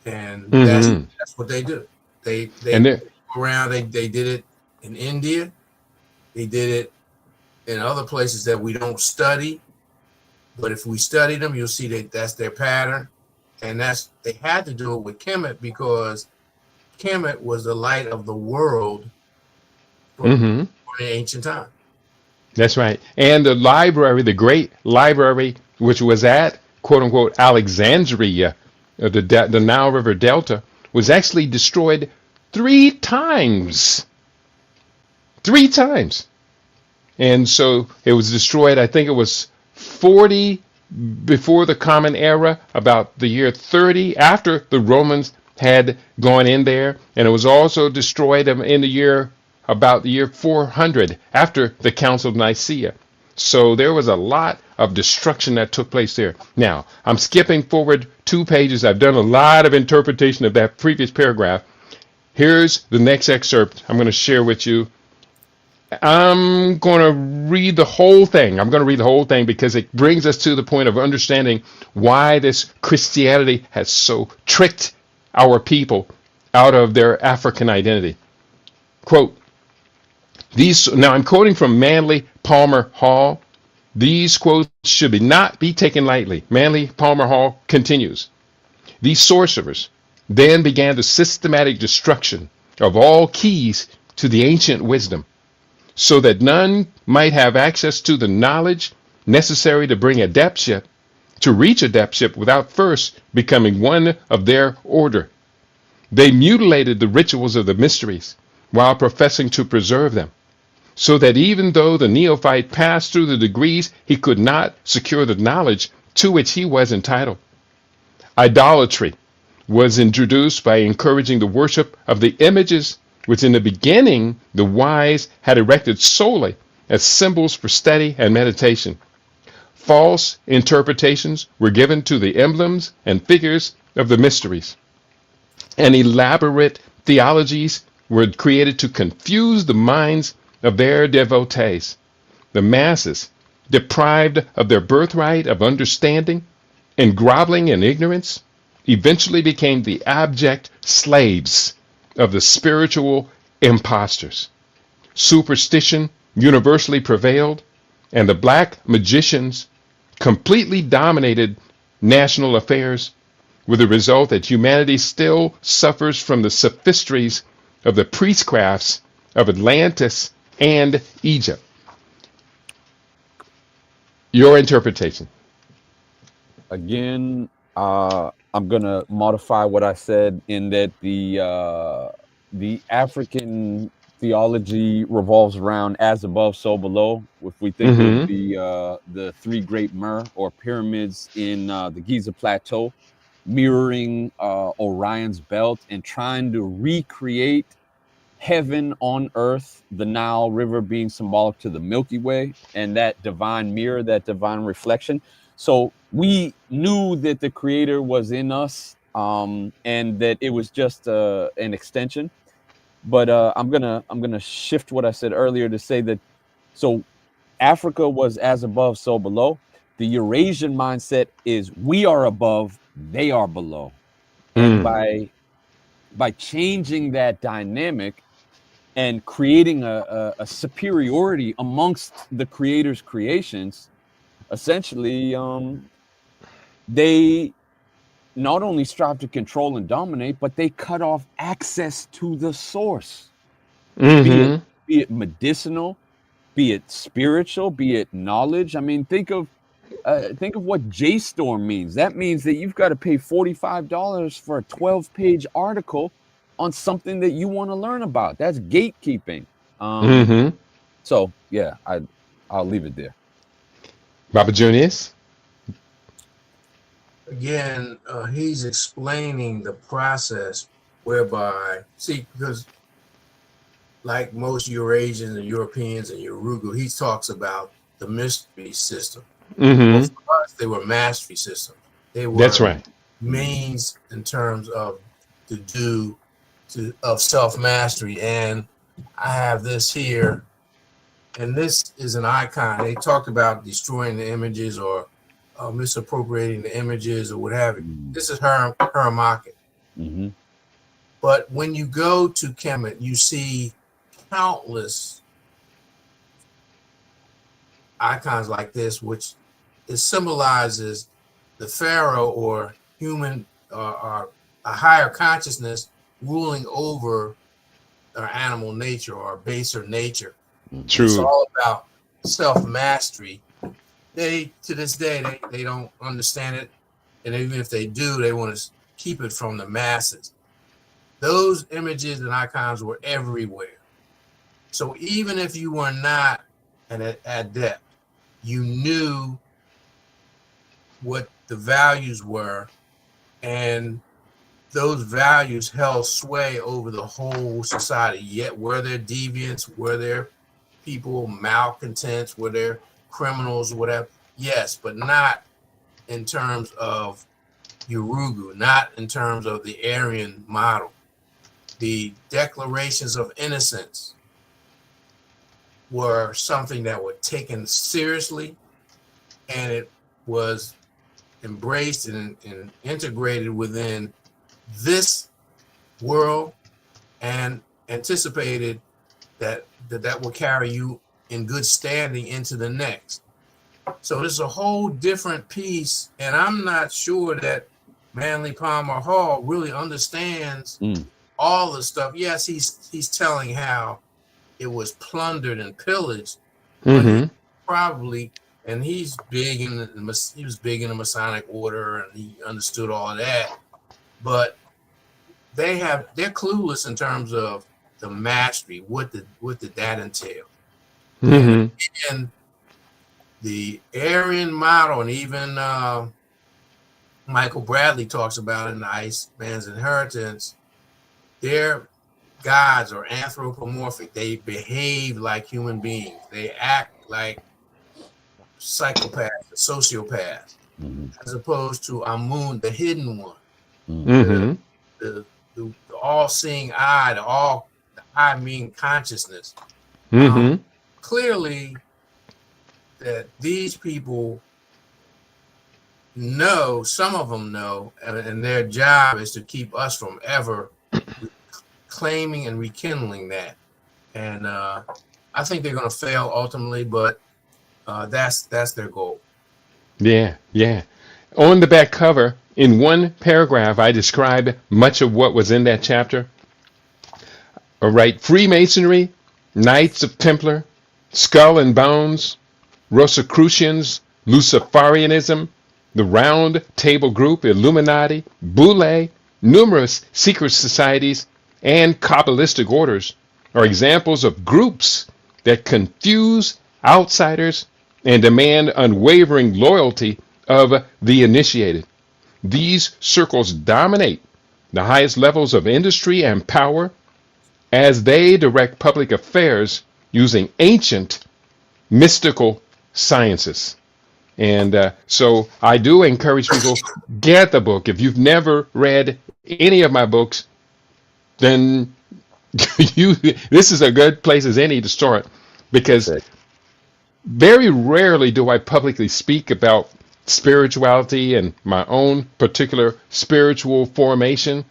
And Mm-hmm. that's what they do. They And go around. They did it in India. They did it in other places that we don't study. But if we study them, you'll see that that's their pattern. And they had to do it with Kemet because Kemet was the light of the world for mm-hmm. the ancient time. That's right. And the library, the great library, which was at quote unquote Alexandria, the Nile River Delta, was actually destroyed 3 times. 3 times. And so it was destroyed, I think it was 40 before the Common Era, about the year 30 after the Romans had gone in there. And it was also destroyed in the year about the year 400 after the Council of Nicaea. So there was a lot of destruction that took place there. Now, I'm skipping forward 2 pages. I've done a lot of interpretation of that previous paragraph. Here's the next excerpt I'm going to share with you. I'm going to read the whole thing. I'm going to read the whole thing because it brings us to the point of understanding why this Christianity has so tricked our people out of their African identity. Quote, now I'm quoting from Manly Palmer Hall. These quotes should not be taken lightly. Manly Palmer Hall continues. These sorcerers then began the systematic destruction of all keys to the ancient wisdom, so that none might have access to the knowledge necessary to reach adeptship without first becoming one of their order. They mutilated the rituals of the mysteries while professing to preserve them, so that even though the neophyte passed through the degrees, he could not secure the knowledge to which he was entitled. Idolatry was introduced by encouraging the worship of the images which in the beginning the wise had erected solely as symbols for study and meditation. False interpretations were given to the emblems and figures of the mysteries, and elaborate theologies were created to confuse the minds of their devotees. The masses, deprived of their birthright of understanding and groveling in ignorance, eventually became the abject slaves of the spiritual impostors. Superstition universally prevailed, and the black magicians completely dominated national affairs, with the result that humanity still suffers from the sophistries of the priestcrafts of Atlantis and Egypt. Your interpretation. Again, I'm gonna modify what I said in that the African theology revolves around as above, so below. If we think of the three great Mer or pyramids in the Giza Plateau, mirroring Orion's belt and trying to recreate heaven on earth, the Nile River being symbolic to the Milky Way and that divine mirror, that divine reflection. So we knew that the creator was in us, and that it was just an extension. But I'm gonna shift what I said earlier to say that so Africa was as above, so below. The Eurasian mindset is we are above, they are below. And by changing that dynamic and creating a superiority amongst the creator's creations, essentially, they not only strive to control and dominate, but they cut off access to the source, be it medicinal, be it spiritual, be it knowledge. I mean, think of what JStorm means. That means that you've got to pay $45 for a 12-page article on something that you want to learn about. That's gatekeeping. So yeah, I'll leave it there. Baba Junius. Again, he's explaining the process whereby, because like most Eurasians and Europeans and Urugu, he talks about the mystery system. Well, for us, they were mastery systems. They were That's right. means in terms of of self-mastery. And I have this here And this is an icon. They talked about destroying the images or misappropriating the images or what have you. This is Muhammad. Mm-hmm. But when you go to Kemet, you see countless icons like this, which it symbolizes the pharaoh or human or a higher consciousness ruling over our animal nature or baser nature. It's True. all about self-mastery. They, to this day, they don't understand it. And even if they do, they want to keep it from the masses. Those images and icons were everywhere. So even if you were not an adept, you knew what the values were, and those values held sway over the whole society. Yet were there deviants, were there people malcontents, were there criminals, whatever? Yes, but not in terms of Urugu, not in terms of the Aryan model. The declarations of innocence were something that were taken seriously, and it was embraced and integrated within this world, and anticipated that will carry you in good standing into the next. So this is a whole different piece, and I'm not sure that Manly Palmer Hall really understands all the stuff. Yes, he's telling how it was plundered and pillaged, but he probably, and he's big in he was big in the Masonic order, and he understood all of that. But they're clueless in terms of the mastery. What did that entail? And the Aryan model, and even Michael Bradley talks about in the Ice Man's Inheritance, their gods are anthropomorphic. They behave like human beings. They act like psychopaths, sociopaths, as opposed to Amun, the hidden one, the all-seeing eye, the I mean consciousness. Clearly, that these people know, some of them know, and their job is to keep us from ever claiming and rekindling that. And I think they're going to fail ultimately, but that's their goal. Yeah, yeah. On the back cover, in one paragraph, I describe much of what was in that chapter. All right, Freemasonry, Knights of Templar, Skull and Bones, Rosicrucians, Luciferianism, the Round Table Group, Illuminati, Boule, numerous secret societies, and Kabbalistic orders are examples of groups that confuse outsiders and demand unwavering loyalty of the initiated. These circles dominate the highest levels of industry and power as they direct public affairs using ancient mystical sciences. And so I do encourage people, get the book. If you've never read any of my books, then this is a good place as any to start, because very rarely do I publicly speak about spirituality and my own particular spiritual formation.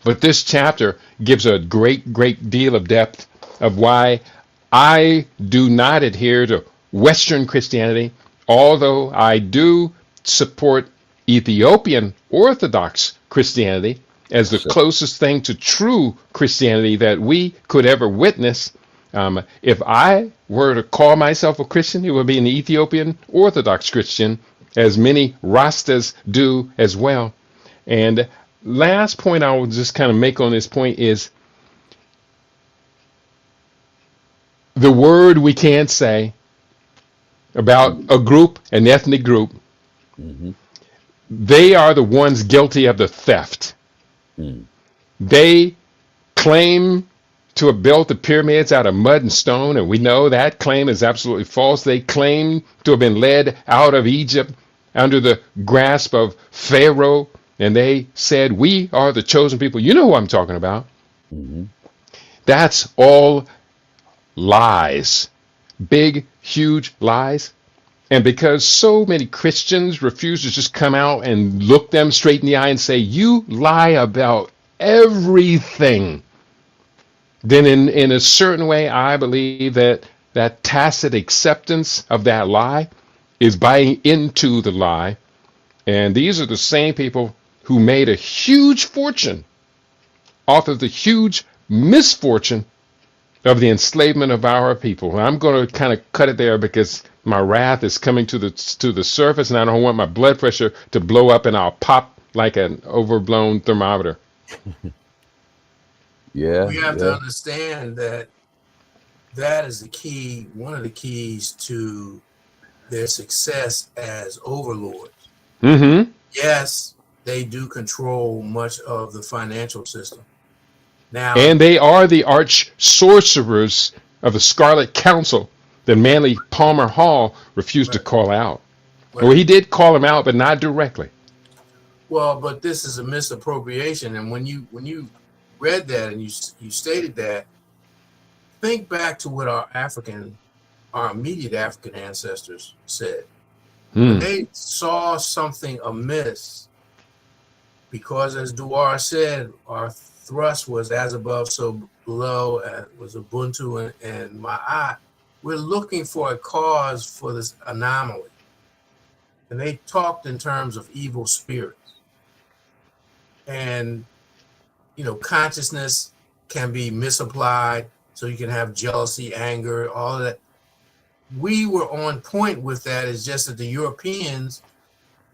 But this chapter gives a great deal of depth of why I do not adhere to Western Christianity, although I do support Ethiopian Orthodox Christianity as the closest thing to true Christianity that we could ever witness. If I were to call myself a Christian, it would be an Ethiopian Orthodox Christian, as many Rastas do as well. And last point I will just kind of make on this point is the word we can't say about a group, an ethnic group. They are the ones guilty of the theft. They claim to have built the pyramids out of mud and stone, and we know that claim is absolutely false. They claim to have been led out of Egypt under the grasp of Pharaoh, and they said, we are the chosen people. You know who I'm talking about. That's all lies. big, huge lies. And because so many Christians refuse to just come out and look them straight in the eye and say, you lie about everything, then in a certain way, I believe that that tacit acceptance of that lie is buying into the lie. And these are the same people who made a huge fortune off of the huge misfortune of the enslavement of our people. And I'm going to kind of cut it there because my wrath is coming to the surface, and I don't want my blood pressure to blow up, and I'll pop like an overblown thermometer. Yeah, We have to yeah. understand that that is the key, one of the keys to their success as overlords. Mm-hmm. Yes, they do control much of the financial system. Now, And they are the arch sorcerers of the Scarlet Council that Manly Palmer Hall refused to right, call out. Well, right. he did call him out, but not directly. Well, but this is a misappropriation, and when you read that and you stated that, think back to what our immediate African ancestors said when Hmm. they saw something amiss. Because, as Dewar said, our thrust was as above, so below, was Ubuntu and Ma'at. We're looking for a cause for this anomaly. And they talked in terms of evil spirits. And, consciousness can be misapplied, so you can have jealousy, anger, all of that. We were on point with that. It's just that the Europeans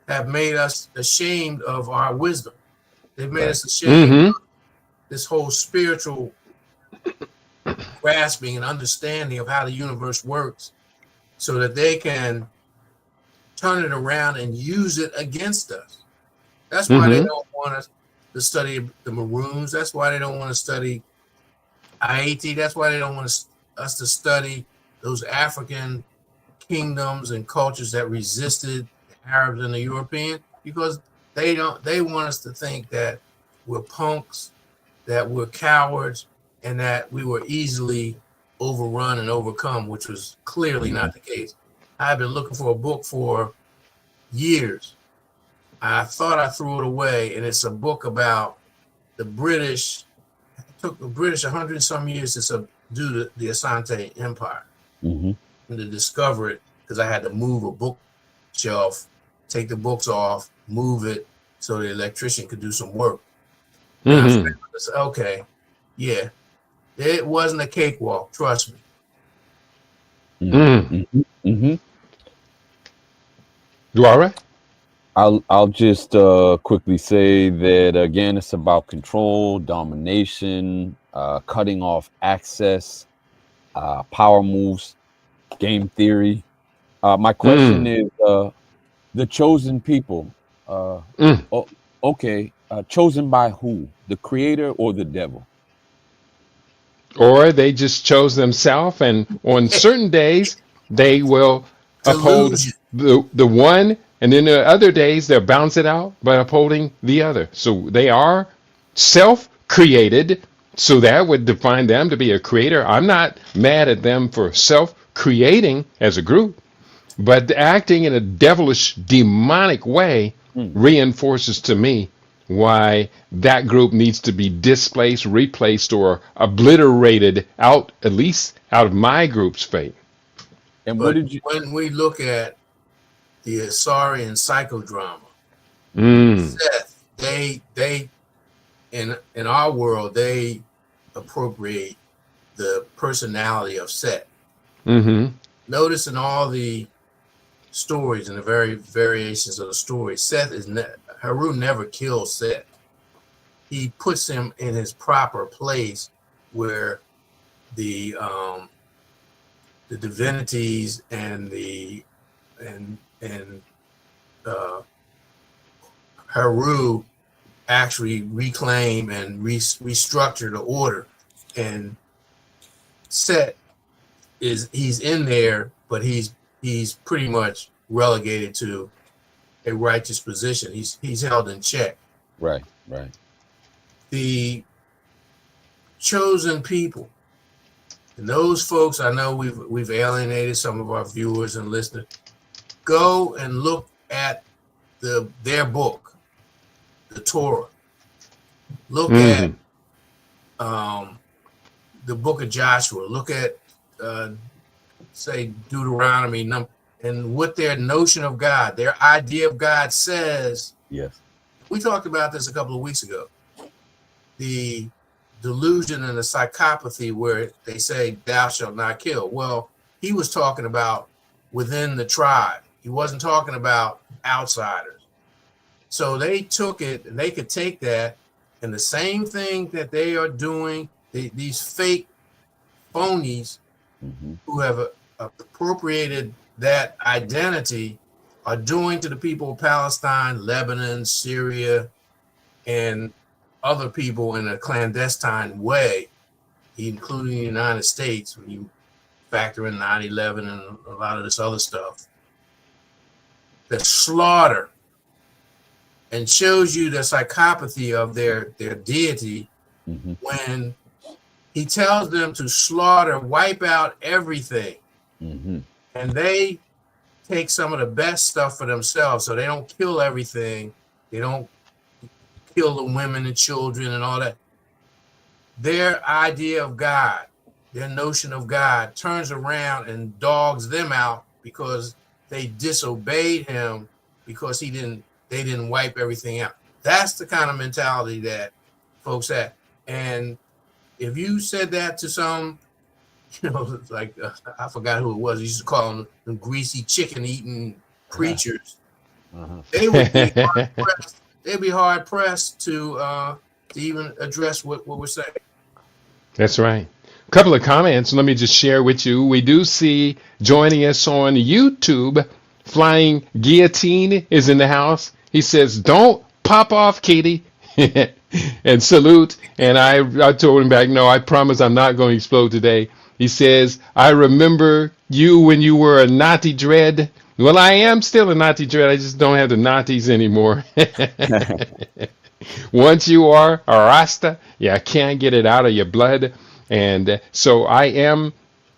have made us ashamed of our wisdom. They've made Right. us ashamed Mm-hmm. this whole spiritual grasping and understanding of how the universe works so that they can turn it around and use it against us. That's why they Mm-hmm. don't want us to study the Maroons. That's why they don't want to study Haiti. That's why they don't want us to study those African kingdoms and cultures that resisted the Arabs and the Europeans, because they want us to think that we're punks, that we're cowards, and that we were easily overrun and overcome, which was clearly Mhm. not the case. I've been looking for a book for years. I thought I threw it away, and it's a book about the British. It took the British 100 some years to subdue the Asante Empire Mhm. and to discover it, because I had to move a bookshelf, take the books off, move it so the electrician could do some work. And I Mm-hmm. found this, okay, yeah, it wasn't a cakewalk, trust me. Mm. Mm. Mhm. Mhm. You all right? I'll just quickly say that again, it's about control, domination, cutting off access, power moves, game theory. My question Mm. is, the chosen people. Mm. Oh, okay, chosen by who? The creator or the devil? Or they just chose themselves, and on certain days they will uphold Delusion. the one, and then the other days they'll bounce it out by upholding the other. So they are self-created, so that would define them to be a creator. I'm not mad at them for self-creating as a group, but acting in a devilish, demonic way Mm. reinforces to me why that group needs to be displaced, replaced, or obliterated out, at least out of my group's fate. And what But did you? when we look at the Asarian psychodrama, Mm. Seth, they in our world, they appropriate the personality of Set. Mm-hmm. Notice in all the stories and the variations of the story, Haru never kills Set. He puts him in his proper place where the divinities and the and Haru actually reclaim and restructure the order. And Set he's in there, but he's pretty much relegated to a righteous position. He's held in check. Right, right. The chosen people And those folks, I know we've alienated some of our viewers and listeners. Go and look at their book, the Torah. Look at Hmm. the book of Joshua. Look at say Deuteronomy, and what their notion of God, their idea of God says. Yes. We talked about this a couple of weeks ago. The delusion and the psychopathy where they say thou shalt not kill. Well, he was talking about within the tribe. He wasn't talking about outsiders. So they took it, and they could take that, and the same thing that they are doing, these fake phonies Mm-hmm. who have appropriated that identity are doing to the people of Palestine, Lebanon, Syria, and other people in a clandestine way, including the United States, when you factor in 9/11 and a lot of this other stuff. The slaughter, and shows you the psychopathy of their deity Mm-hmm. when he tells them to slaughter, wipe out everything. Mm-hmm. And they take some of the best stuff for themselves. So they don't kill everything. They don't kill the women and children and all that. Their idea of God, their notion of God, turns around and dogs them out because they disobeyed him because they didn't wipe everything out. That's the kind of mentality that folks have. And if you said that to some, like I forgot who it was, he used to call them greasy chicken eating preachers. Uh-huh. They would be hard pressed. They'd be hard pressed to even address what we're saying. That's right. A couple of comments. Let me just share with you. We do see joining us on YouTube, Flying Guillotine is in the house. He says, "Don't pop off, Katie." And salute. And I told him back, no, I promise I'm not going to explode today. He says, "I remember you when you were a naughty dread." Well, I am still a naughty dread. I just don't have the naughties anymore. Once you are a Rasta, you can't get it out of your blood. And so I am,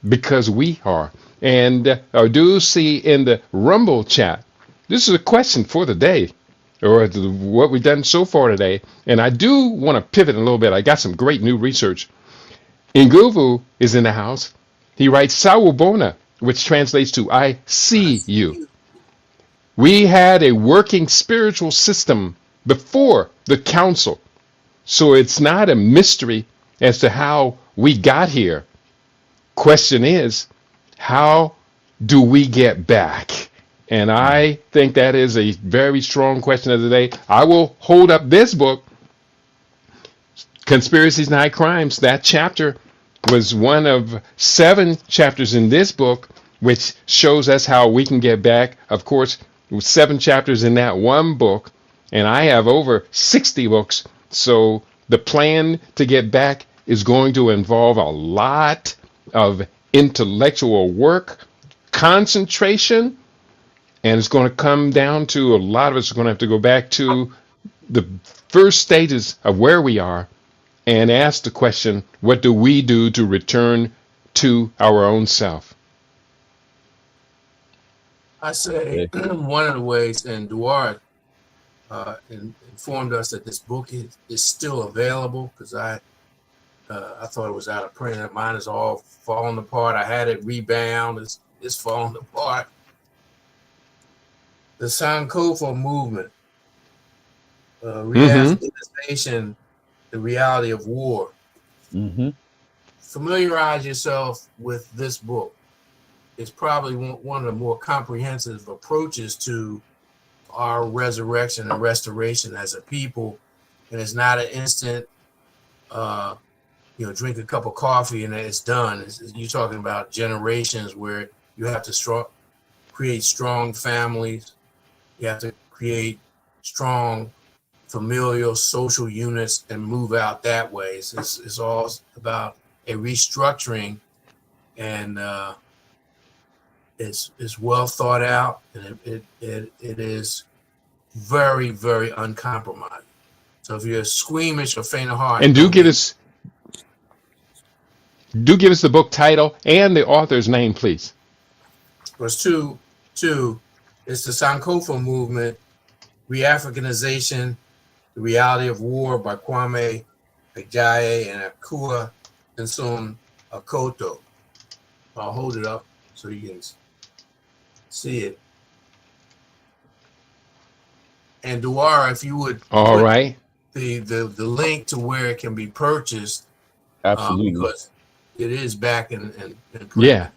because we are. And I do see in the Rumble chat, this is a question for the day, or what we've done so far today. And I do want to pivot a little bit. I got some great new research. Nguvu is in the house. He writes Sawubona, which translates to I see you. We had a working spiritual system before the council. So it's not a mystery as to how we got here. Question is, how do we get back? And I think that is a very strong question of the day. I will hold up this book, Conspiracies Not Crimes. That chapter was one of 7 chapters in this book, which shows us how we can get back. Of course, 7 chapters in that one book, and I have over 60 books. So the plan to get back is going to involve a lot of intellectual work, concentration, and it's going to come down to a lot of us are going to have to go back to the first stages of where we are and ask the question, what do we do to return to our own self? I say one of the ways, and Duarte informed us that this book is still available, because I thought it was out of print. Mine is all falling apart. I had it rebound. It's falling apart. The Sankofa movement, reaffirmation, the reality of war. Mm-hmm. Familiarize yourself with this book. It's probably one of the more comprehensive approaches to our resurrection and restoration as a people. And it's not an instant, drink a cup of coffee and it's done. You're talking about generations where you have to create strong families. You have to create strong familial social units and move out that way. It's all about a restructuring, and it's well thought out, and it is very, very uncompromising. So if you're squeamish or faint of heart, And do get us Do give us the book title and the author's name, please. Was two. It's the Sankofa movement, Re-Africanization, the Reality of War by Kwame Ajayi and Akua Nsom Akoto. I'll hold it up so you can see it. And Duara, if you would All put right. the link to where it can be purchased, Absolutely. because it is back in print. Yeah.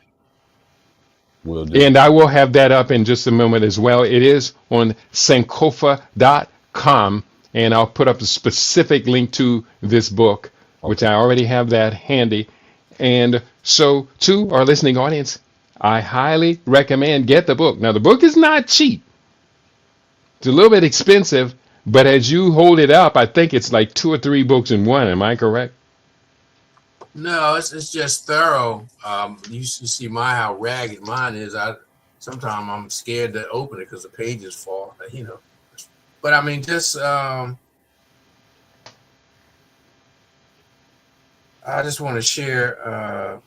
Will do. And I will have that up in just a moment as well. It is on sankofa.com, and I'll put up a specific link to this book, which I already have that handy. And so, to our listening audience, I highly recommend get the book. Now, the book is not cheap. It's a little bit expensive, but as you hold it up, I think it's like 2 or 3 books in one. Am I correct? No, it's just thorough. You see how ragged mine is. Sometimes I'm scared to open it because the pages fall. But I mean, just I just want to share.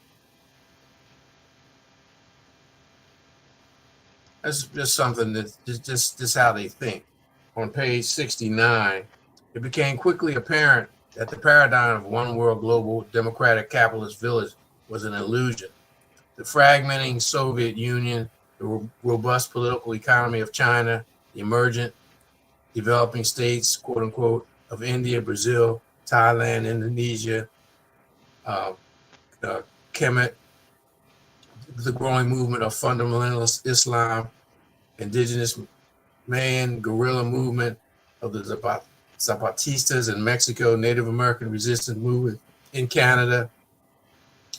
That's just something that just how they think. On page 69, it became quickly apparent that the paradigm of one world global democratic capitalist village was an illusion. The fragmenting Soviet Union, the robust political economy of China, the emergent developing states, quote unquote, of India, Brazil, Thailand, Indonesia, Kemet, the growing movement of fundamentalist Islam, indigenous Mayan guerrilla movement of the Zapatistas in Mexico, Native American resistance movement in Canada,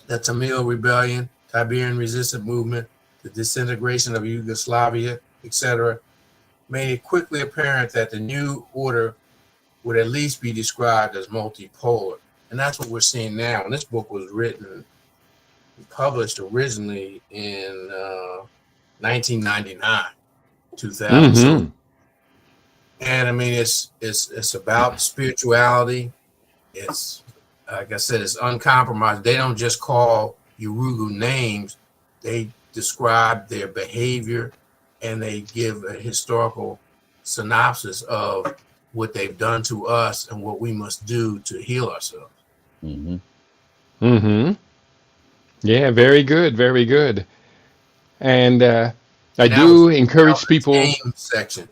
the Tamil rebellion, Iberian resistance movement, the disintegration of Yugoslavia, etc., made it quickly apparent that the new order would at least be described as multipolar. And that's what we're seeing now. And this book was written, published originally in 1999, 2000. Mm-hmm. And I mean, it's about spirituality. It's, like I said, it's uncompromised. They don't just call Yurugu names. They describe their behavior, and they give a historical synopsis of what they've done to us and what we must do to heal ourselves. Mm-hmm. Mm-hmm. Yeah, very good, very good. And I And do encourage people. Game section.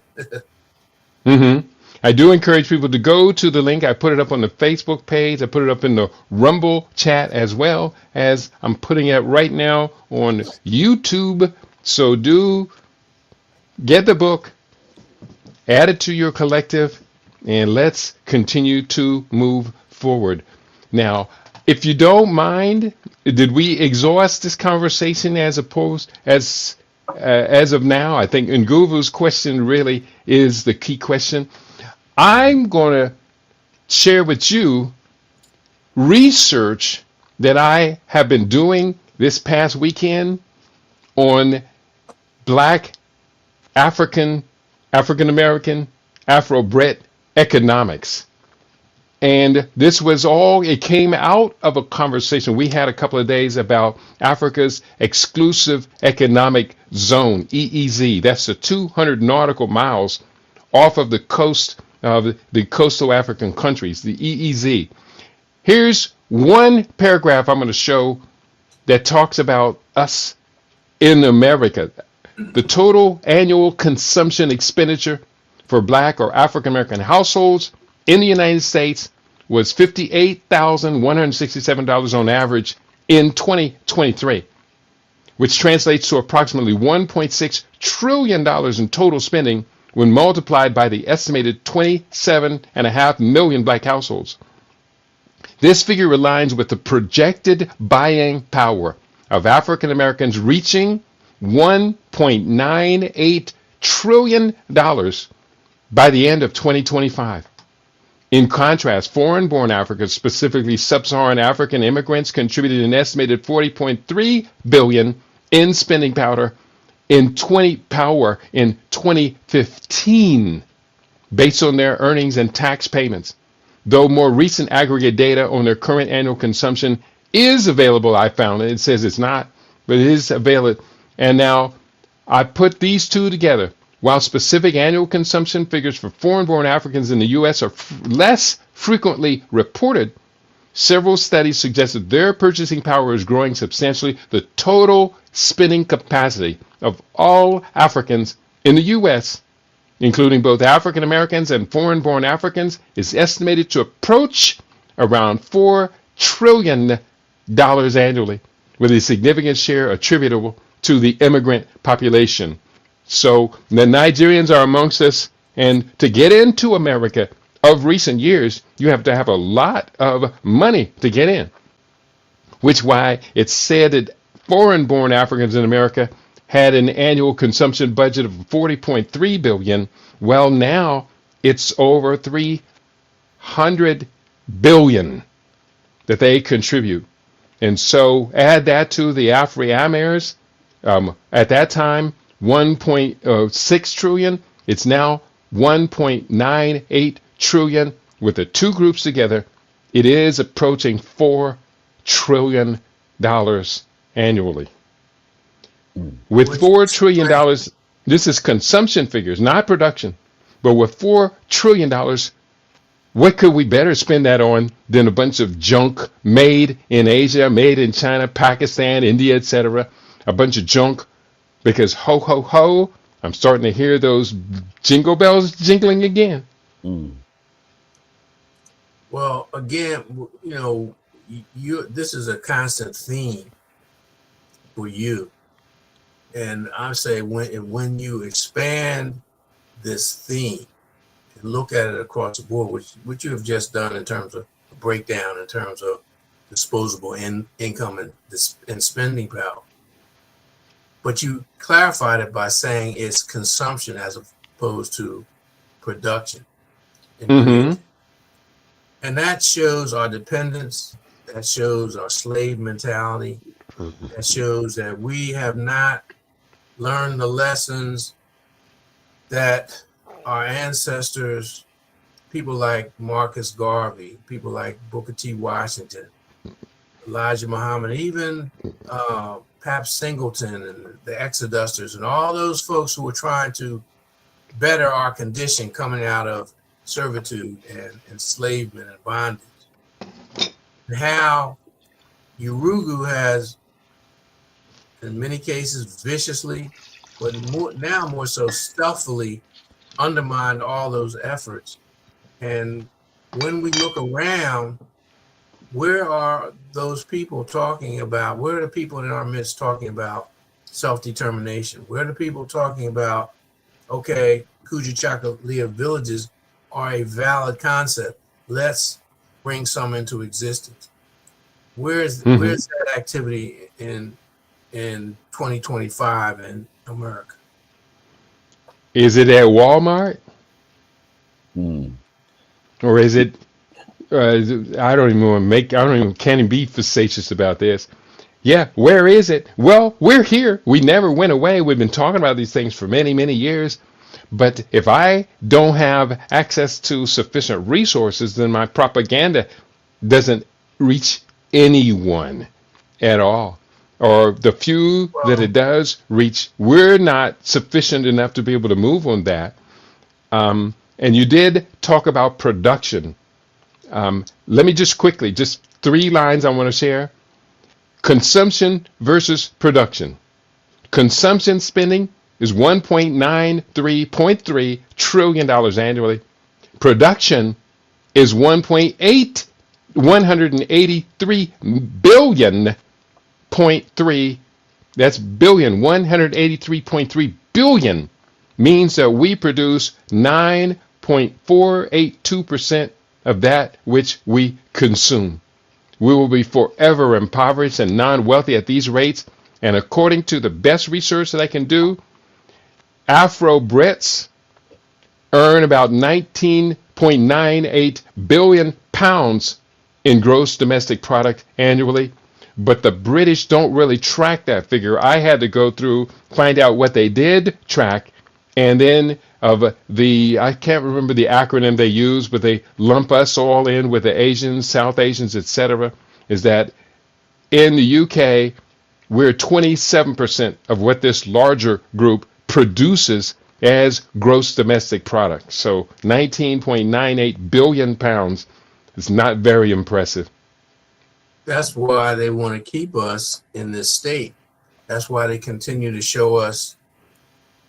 Mm-hmm. I do encourage people to go to the link. I put it up on the Facebook page. I put it up in the Rumble chat, as well as I'm putting it right now on YouTube. So do get the book, add it to your collective, and let's continue to move forward. Now, if you don't mind, did we exhaust this conversation as of now? I think Nguvu's question really is the key question. I'm going to share with you research that I have been doing this past weekend on Black African American Afro-Brit economics. And this was all, it came out of a conversation we had a couple of days about Africa's exclusive economic zone, EEZ. That's the 200 nautical miles off of the coast of the coastal African countries, the EEZ. Here's one paragraph I'm going to show that talks about us in America. The total annual consumption expenditure for Black or African American households in the United States was $58,167 on average in 2023, which translates to approximately $1.6 trillion in total spending when multiplied by the estimated 27.5 million Black households. This figure aligns with the projected buying power of African Americans reaching $1.98 trillion by the end of 2025. In contrast, foreign-born Africans, specifically sub-Saharan African immigrants, contributed an estimated $40.3 billion in spending power in 2015, based on their earnings and tax payments. Though more recent aggregate data on their current annual consumption is available. I found it. It says it's not, but it is available. And now I put these two together. While specific annual consumption figures for foreign-born Africans in the U.S. are less frequently reported, several studies suggest that their purchasing power is growing substantially. The total spending capacity of all Africans in the U.S., including both African Americans and foreign-born Africans, is estimated to approach around $4 trillion annually, with a significant share attributable to the immigrant population. So the Nigerians are amongst us, and to get into America of recent years, you have to have a lot of money to get in, which why it's said that foreign-born Africans in America had an annual consumption budget of 40.3 billion. Well, now it's over 300 billion that they contribute. And so add that to the Afri-Amers, at that time, 1.6 trillion. It's now 1.98 trillion. With the two groups together, it is approaching $4 trillion annually. With $4 trillion, this is consumption figures, not production. But with $4 trillion, what could we better spend that on than a bunch of junk made in Asia, made in China, Pakistan, India, etc.? A bunch of junk. Because ho, ho, ho, I'm starting to hear those jingle bells jingling again. Well, again, this is a constant theme for you. And I say when you expand this theme and look at it across the board, which you have just done in terms of a breakdown, in terms of disposable income and spending power, but you clarified it by saying it's consumption as opposed to production. And that shows our dependence. That shows our slave mentality. That shows that we have not learned the lessons that our ancestors, people like Marcus Garvey, people like Booker T. Washington, Elijah Muhammad, even Pap Singleton and the Exodusters and all those folks who were trying to better our condition coming out of servitude and enslavement and bondage. And how Urugu has, in many cases, viciously, but more so stealthily undermined all those efforts. And when we look around, where are those people talking about? Where are the people in our midst talking about self-determination? Where are the people talking about, okay, Kujichagulia villages are a valid concept. Let's bring some into existence. Where's that activity in 2025 in America? Is it at Walmart? Or is it I don't even can't even be facetious about this. Yeah, where is it? Well, we're here. We never went away. We've been talking about these things for many, many years. But if I don't have access to sufficient resources, then my propaganda doesn't reach anyone at all. Or the few that it does reach, we're not sufficient enough to be able to move on that. And you did talk about production. Let me just quickly, just 3 lines I want to share. Consumption versus production. Consumption spending is $1.93 trillion annually. Production is 183 billion. That's billion. 183.3 billion means that we produce 9.482% of that which we consume. We will be forever impoverished and non-wealthy at these rates. And according to the best research that I can do, Afro-Brits earn about 19.98 billion pounds in gross domestic product annually. But the British don't really track that figure. I had to go through, find out what they did track, and then I can't remember the acronym they use, but they lump us all in with the Asians, South Asians, etc. Is that In the UK, we're 27% of what this larger group produces as gross domestic product. So 19.98 billion pounds is not very impressive. That's why they want to keep us in this state. That's why they continue to show us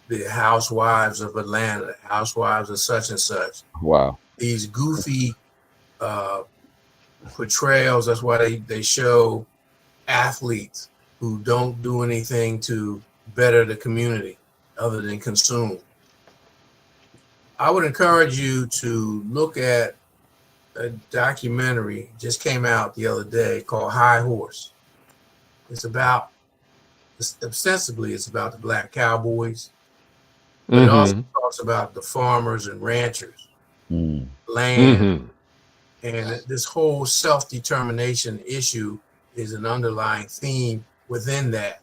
the housewives of Atlanta, housewives of such and such. Wow. These goofy portrayals. That's why they show athletes who don't do anything to better the community other than consume. I would encourage you to look at a documentary just came out the other day called High Horse. It's ostensibly about the black cowboys, but it also talks about the farmers and ranchers, land, and this whole self-determination issue is an underlying theme within that.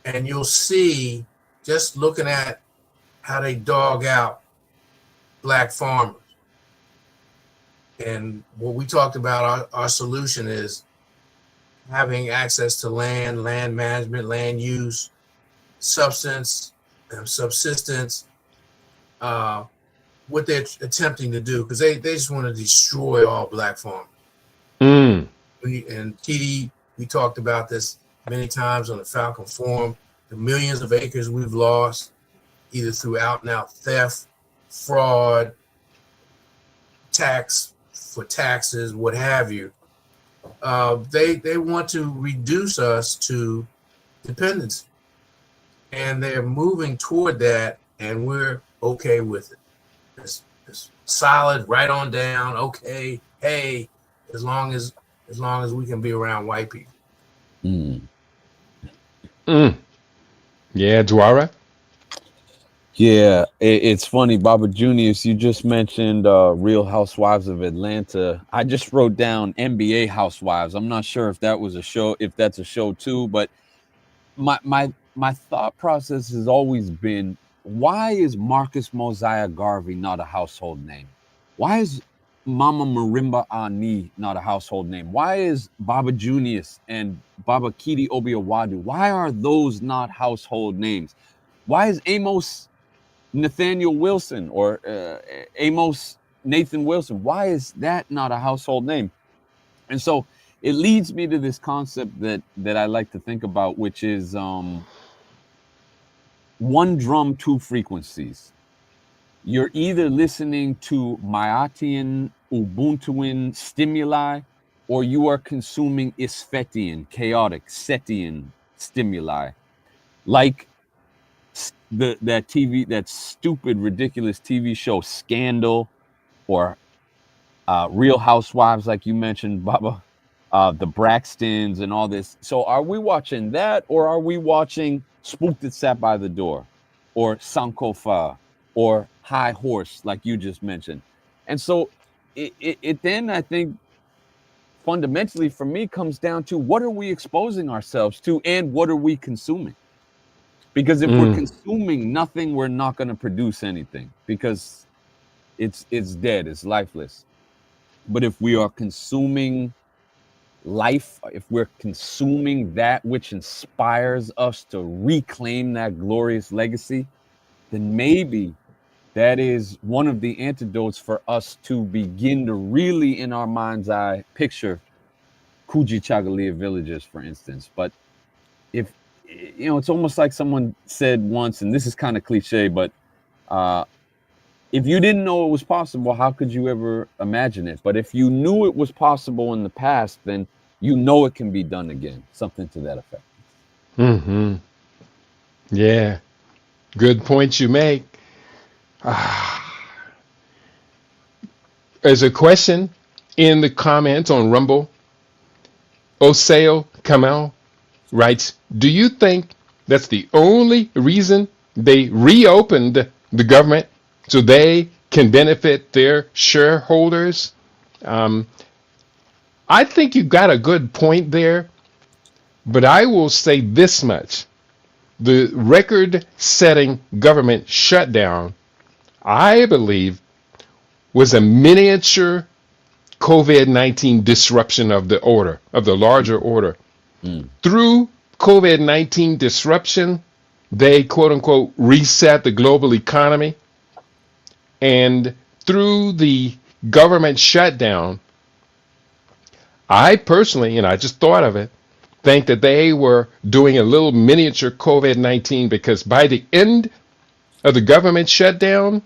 And you'll see, just looking at how they dog out black farmers. And what we talked about, our solution is having access to land management, land use, subsistence, what they're attempting to do, because they just want to destroy all black farmers. And TD, we talked about this many times on the Falcon Forum, the millions of acres we've lost, either through out and out theft, fraud, taxes, what have you. They want to reduce us to dependency, and they're moving toward that, and we're okay with it. It's solid, right on down. Okay, hey, as long as we can be around white people. Yeah, Dwara. Yeah, it's funny, Baba Junius. You just mentioned Real Housewives of Atlanta. I just wrote down NBA Housewives. I'm not sure if that was a show, if that's a show too, but my thought process has always been, why is Marcus Mosiah Garvey not a household name? Why is Mama Marimba Ani not a household name? Why is Baba Junius and Baba Kidi Obiawadu? Why are those not household names? Why is Amos Nathaniel Wilson or Amos Nathan Wilson? Why is that not a household name? And so it leads me to this concept that I like to think about, which is one drum, two frequencies. You're either listening to Maatian, Ubuntuan stimuli, or you are consuming Isfetian, chaotic, Setian stimuli, like that stupid, ridiculous TV show Scandal, or Real Housewives, like you mentioned, Baba, the Braxtons and all this. So are we watching that, or are we watching Spook That Sat by the Door, or Sankofa, or High Horse, like you just mentioned? And so it then, I think, fundamentally for me comes down to, what are we exposing ourselves to, and what are we consuming? Because if we're consuming nothing, we're not going to produce anything, because it's dead, it's lifeless. But if we are consuming life, if we're consuming that which inspires us to reclaim that glorious legacy, then maybe that is one of the antidotes for us to begin to really, in our mind's eye, picture Kuji Chagalia villages, for instance. But if, it's almost like someone said once, and this is kind of cliche, but if you didn't know it was possible, how could you ever imagine it? But if you knew it was possible in the past, then you know it can be done again. Something to that effect. Yeah, good points you make. There's a question in the comments on Rumble. Oseo Kamal writes, do you think that's the only reason they reopened the government, so they can benefit their shareholders? I think you got a good point there, but I will say this much. The record-setting government shutdown, I believe, was a miniature COVID-19 disruption of the order, of the larger order. Mm. Through COVID-19 disruption, they quote unquote reset the global economy. And through the government shutdown, I personally, and I just thought of it, think that they were doing a little miniature COVID-19, because by the end of the government shutdown,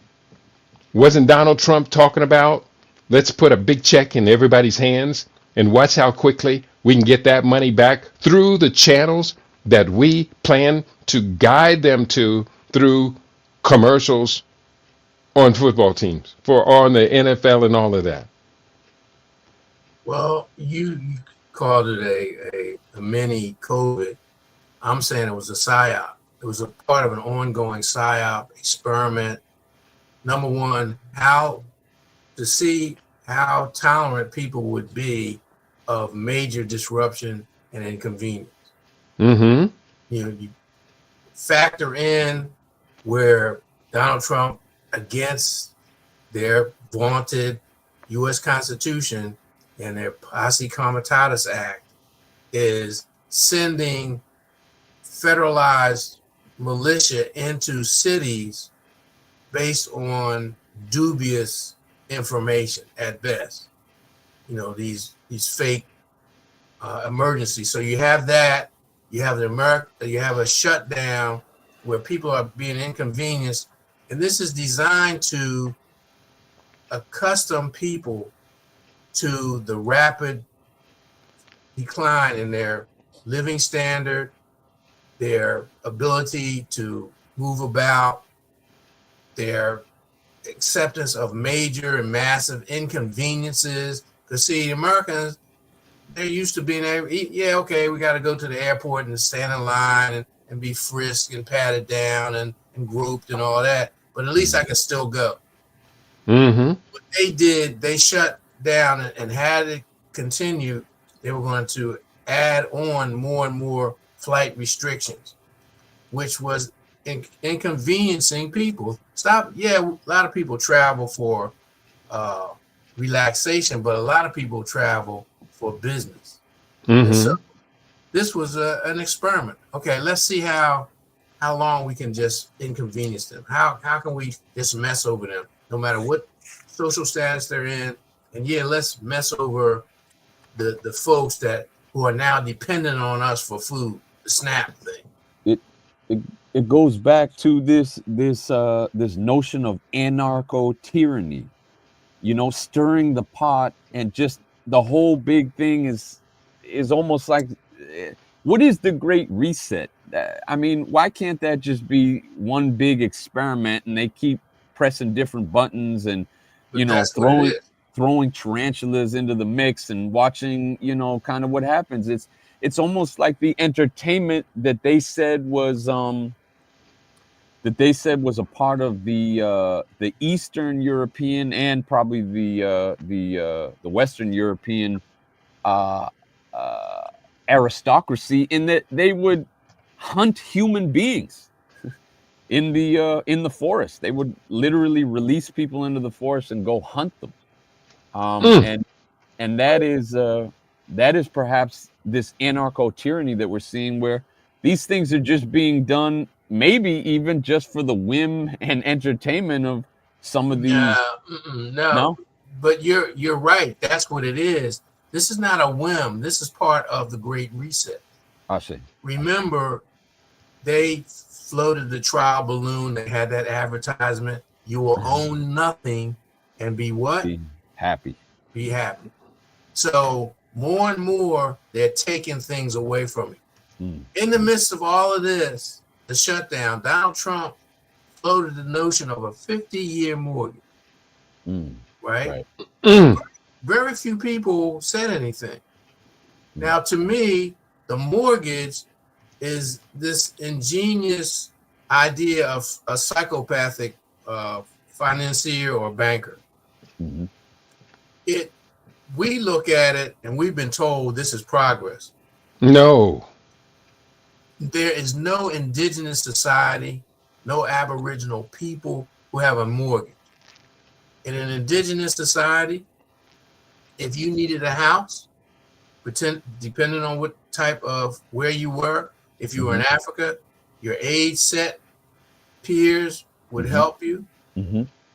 wasn't Donald Trump talking about, let's put a big check in everybody's hands and watch how quickly we can get that money back through the channels that we plan to guide them to through commercials on football teams, for on the NFL and all of that. Well, you called it a mini COVID. I'm saying it was a psyop. It was a part of an ongoing psyop experiment. Number one, how to see how tolerant people would be of major disruption and inconvenience. Mm-hmm. You factor in where Donald Trump, against their vaunted U.S. Constitution and their Posse Comitatus Act, is sending federalized militia into cities based on dubious information at best. These fake emergencies. So you have that. You have you have a shutdown where people are being inconvenienced, and this is designed to accustom people to the rapid decline in their living standard, their ability to move about, their acceptance of major and massive inconveniences. Because see, Americans, they're used to being able, yeah, okay, we got to go to the airport and stand in line and be frisked and patted down and groped and all that. But at least I can still go. Mm-hmm. What they did, they shut down and had it continue. They were going to add on more and more flight restrictions, which was inconveniencing people. A lot of people travel for relaxation, but a lot of people travel for business. Mm-hmm. And so this was an experiment. Okay, let's see how long we can just inconvenience them. How can we just mess over them, no matter what social status they're in? And yeah, let's mess over the folks who are now dependent on us for food, the SNAP thing. It goes back to this notion of anarcho tyranny, stirring the pot, and just the whole big thing is almost like, what is the Great Reset? I mean, why can't that just be one big experiment and they keep pressing different buttons and throwing tarantulas into the mix and watching, kind of what happens? It's almost like the entertainment that they said was a part of the Eastern European and probably the Western European aristocracy, in that they would hunt human beings in the forest. They would literally release people into the forest and go hunt them. And that is perhaps this anarcho tyranny that we're seeing, where these things are just being done, maybe even just for the whim and entertainment of some of these. No. But you're right. That's what it is. This is not a whim. This is part of the Great Reset. I see. Remember, they floated the trial balloon. They had that advertisement. You will own nothing and be what? Be happy. Be happy. So more and more, they're taking things away from you. In the midst of all of this, the shutdown, Donald Trump floated the notion of a 50-year mortgage. Right? Very few people said anything. Now, to me, the mortgage is this ingenious idea of a psychopathic financier or banker. We look at it and we've been told this is progress. No. There is no indigenous society, no Aboriginal people who have a mortgage. In an indigenous society, if you needed a house, depending on what type of where you were, if you were in Africa, your age set peers would help you.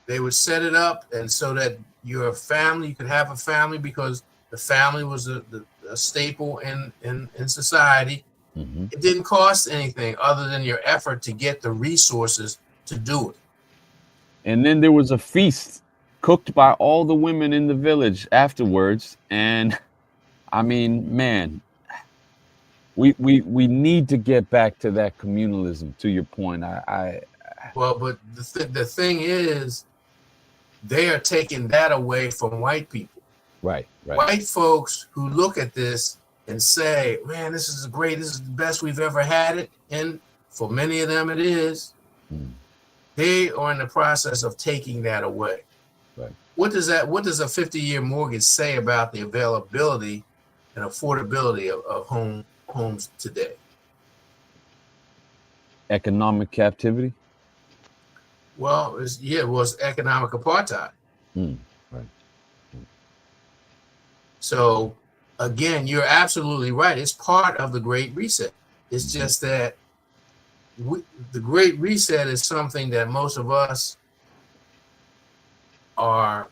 They would set it up, and so that your family, you could have a family, because the family was a staple in society. It didn't cost anything other than your effort to get the resources to do it. And then there was a feast cooked by all the women in the village afterwards. And I mean, man, we need to get back to that communalism, to your point. Well, but the thing is, they are taking that away from white people. Right. White folks who look at this and say, man, this is great, this is the best we've ever had it, and for many of them it is, they are in the process of taking that away. Right. What does a 50-year mortgage say about the availability and affordability of homes today? Economic captivity? Well, it was economic apartheid. Right. So again, you're absolutely right. It's part of the Great Reset. It's just that the Great Reset is something that most of us are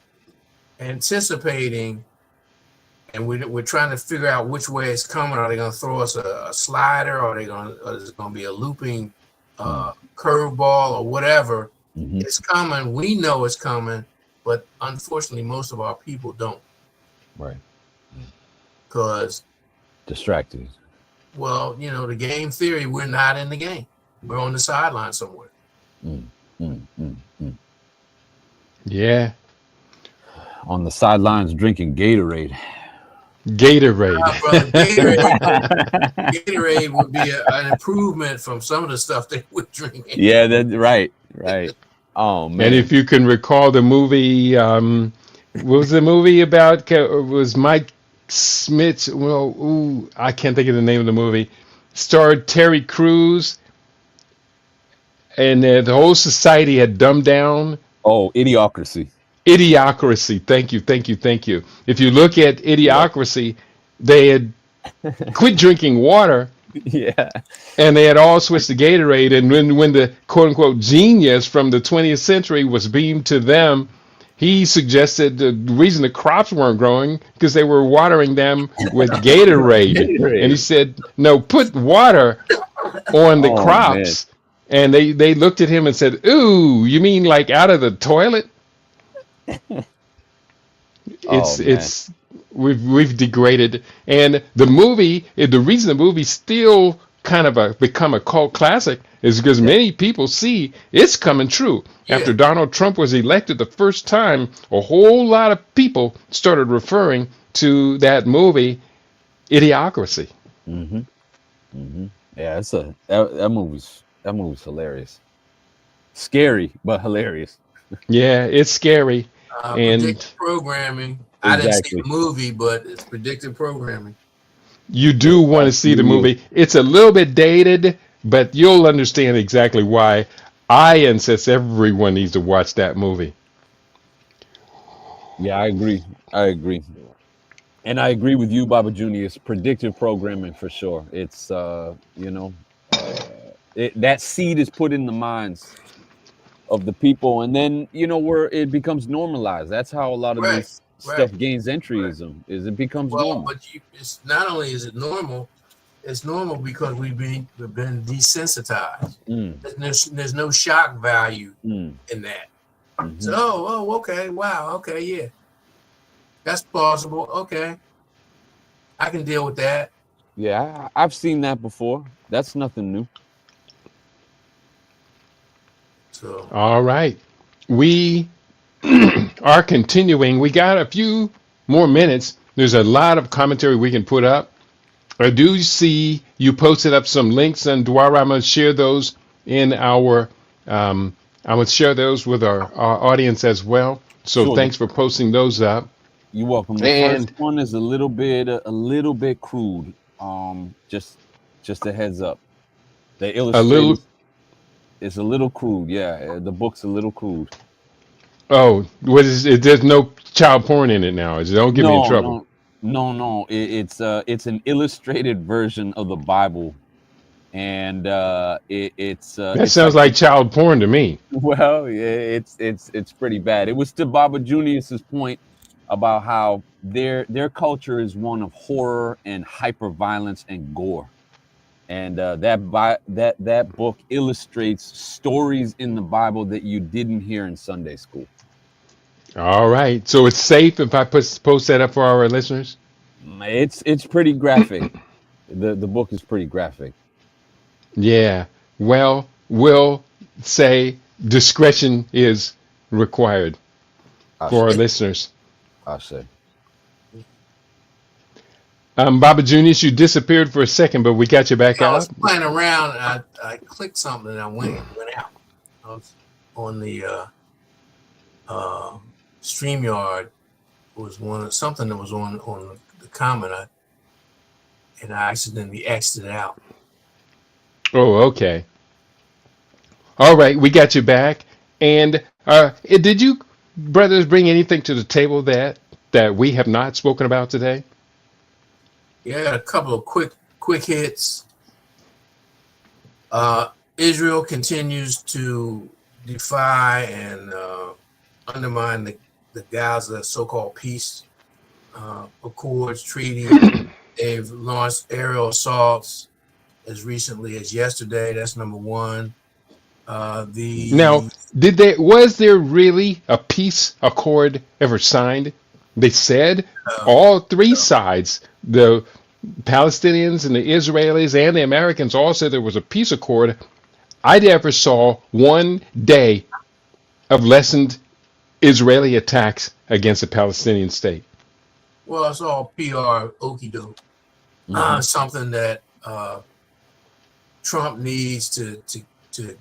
anticipating, and we're trying to figure out which way it's coming. Are they going to throw us a slider? Or is it going to be a looping curveball or whatever? It's coming. We know it's coming, but unfortunately, most of our people don't. Right. Because distracted. Well, the game theory, we're not in the game. We're on the sideline somewhere. Yeah. On the sidelines drinking Gatorade. Gatorade. Brother, Gatorade would be an improvement from some of the stuff they were drinking. Yeah, that's right. Oh, man. And if you can recall the movie, what was the movie about? It was Mike Smith. Well, I can't think of the name of the movie. Starred Terry Crews, and the whole society had dumbed down. Oh, Idiocracy. Idiocracy. Thank you. If you look at Idiocracy, they had quit drinking water. Yeah. And they had all switched to Gatorade. And when the quote unquote genius from the 20th century was beamed to them, he suggested the reason the crops weren't growing because they were watering them with Gatorade. And he said, no, put water on the crops. Man. And they looked at him and said, ooh, you mean like out of the toilet? It's we've degraded. And the movie, the reason the movie still kind of become a cult classic is because many people see it's coming true. Yeah. After Donald Trump was elected the first time, a whole lot of people started referring to that movie, Idiocracy. Yeah, that movie's hilarious. Scary, but hilarious. Yeah, it's scary. And predictive programming. I didn't see the movie, but it's predictive programming. You do want to see the movie. It's a little bit dated, but you'll understand exactly why. I insist everyone needs to watch that movie. Yeah, I agree. And I agree with you, Baba Junior. It's predictive programming for sure. It's that seed is put in the minds of the people, and then where it becomes normalized. That's how a lot of this stuff gains entryism. Is it becomes normal. But it's not only is it normal, it's normal because we've been desensitized. There's no shock value in that. So okay, wow, okay, yeah, that's plausible. Okay, I can deal with that. Yeah, I've seen that before. That's nothing new. So all right, we are continuing. We got a few more minutes. There's a lot of commentary we can put up. I do see you posted up some links, and Dwara, I'm going to share those in our. I'm going to share those with our audience as well. So sure. Thanks for posting those up. You're welcome. The first one is a little bit crude. Just a heads up. The illustration is a little crude. Yeah, the book's a little crude. Oh, what is it? There's no child porn in it now. Don't get me in No, trouble. no. It's an illustrated version of the Bible, and That it's sounds like like child porn to me. well, yeah, it's pretty bad. It was to Baba Junius's point about how their culture is one of horror and hyper violence and gore, and that book illustrates stories in the Bible that you didn't hear in Sunday school. All right. So it's safe if I post that up for our listeners? It's pretty graphic. The book is pretty graphic. Yeah. Well, we'll say discretion is required I for our say, listeners. I say. Baba Junius, you disappeared for a second, but we got you back I was out. playing around and I clicked something and I went out. I was on the StreamYard was something that was on the comment and I accidentally exited out. Oh, okay. All right, we got you back. And did you brothers bring anything to the table that we have not spoken about today? Yeah, I got a couple of quick hits. Israel continues to defy and undermine the Gaza so-called peace accords treaty. They've launched aerial assaults as recently as yesterday. That's number one. Now, was there really a peace accord ever signed? They said all three sides, the Palestinians and the Israelis and the Americans, all said there was a peace accord. I never saw one day of lessened Israeli attacks against the Palestinian state. Well, it's all PR okey doke. Something that Trump needs to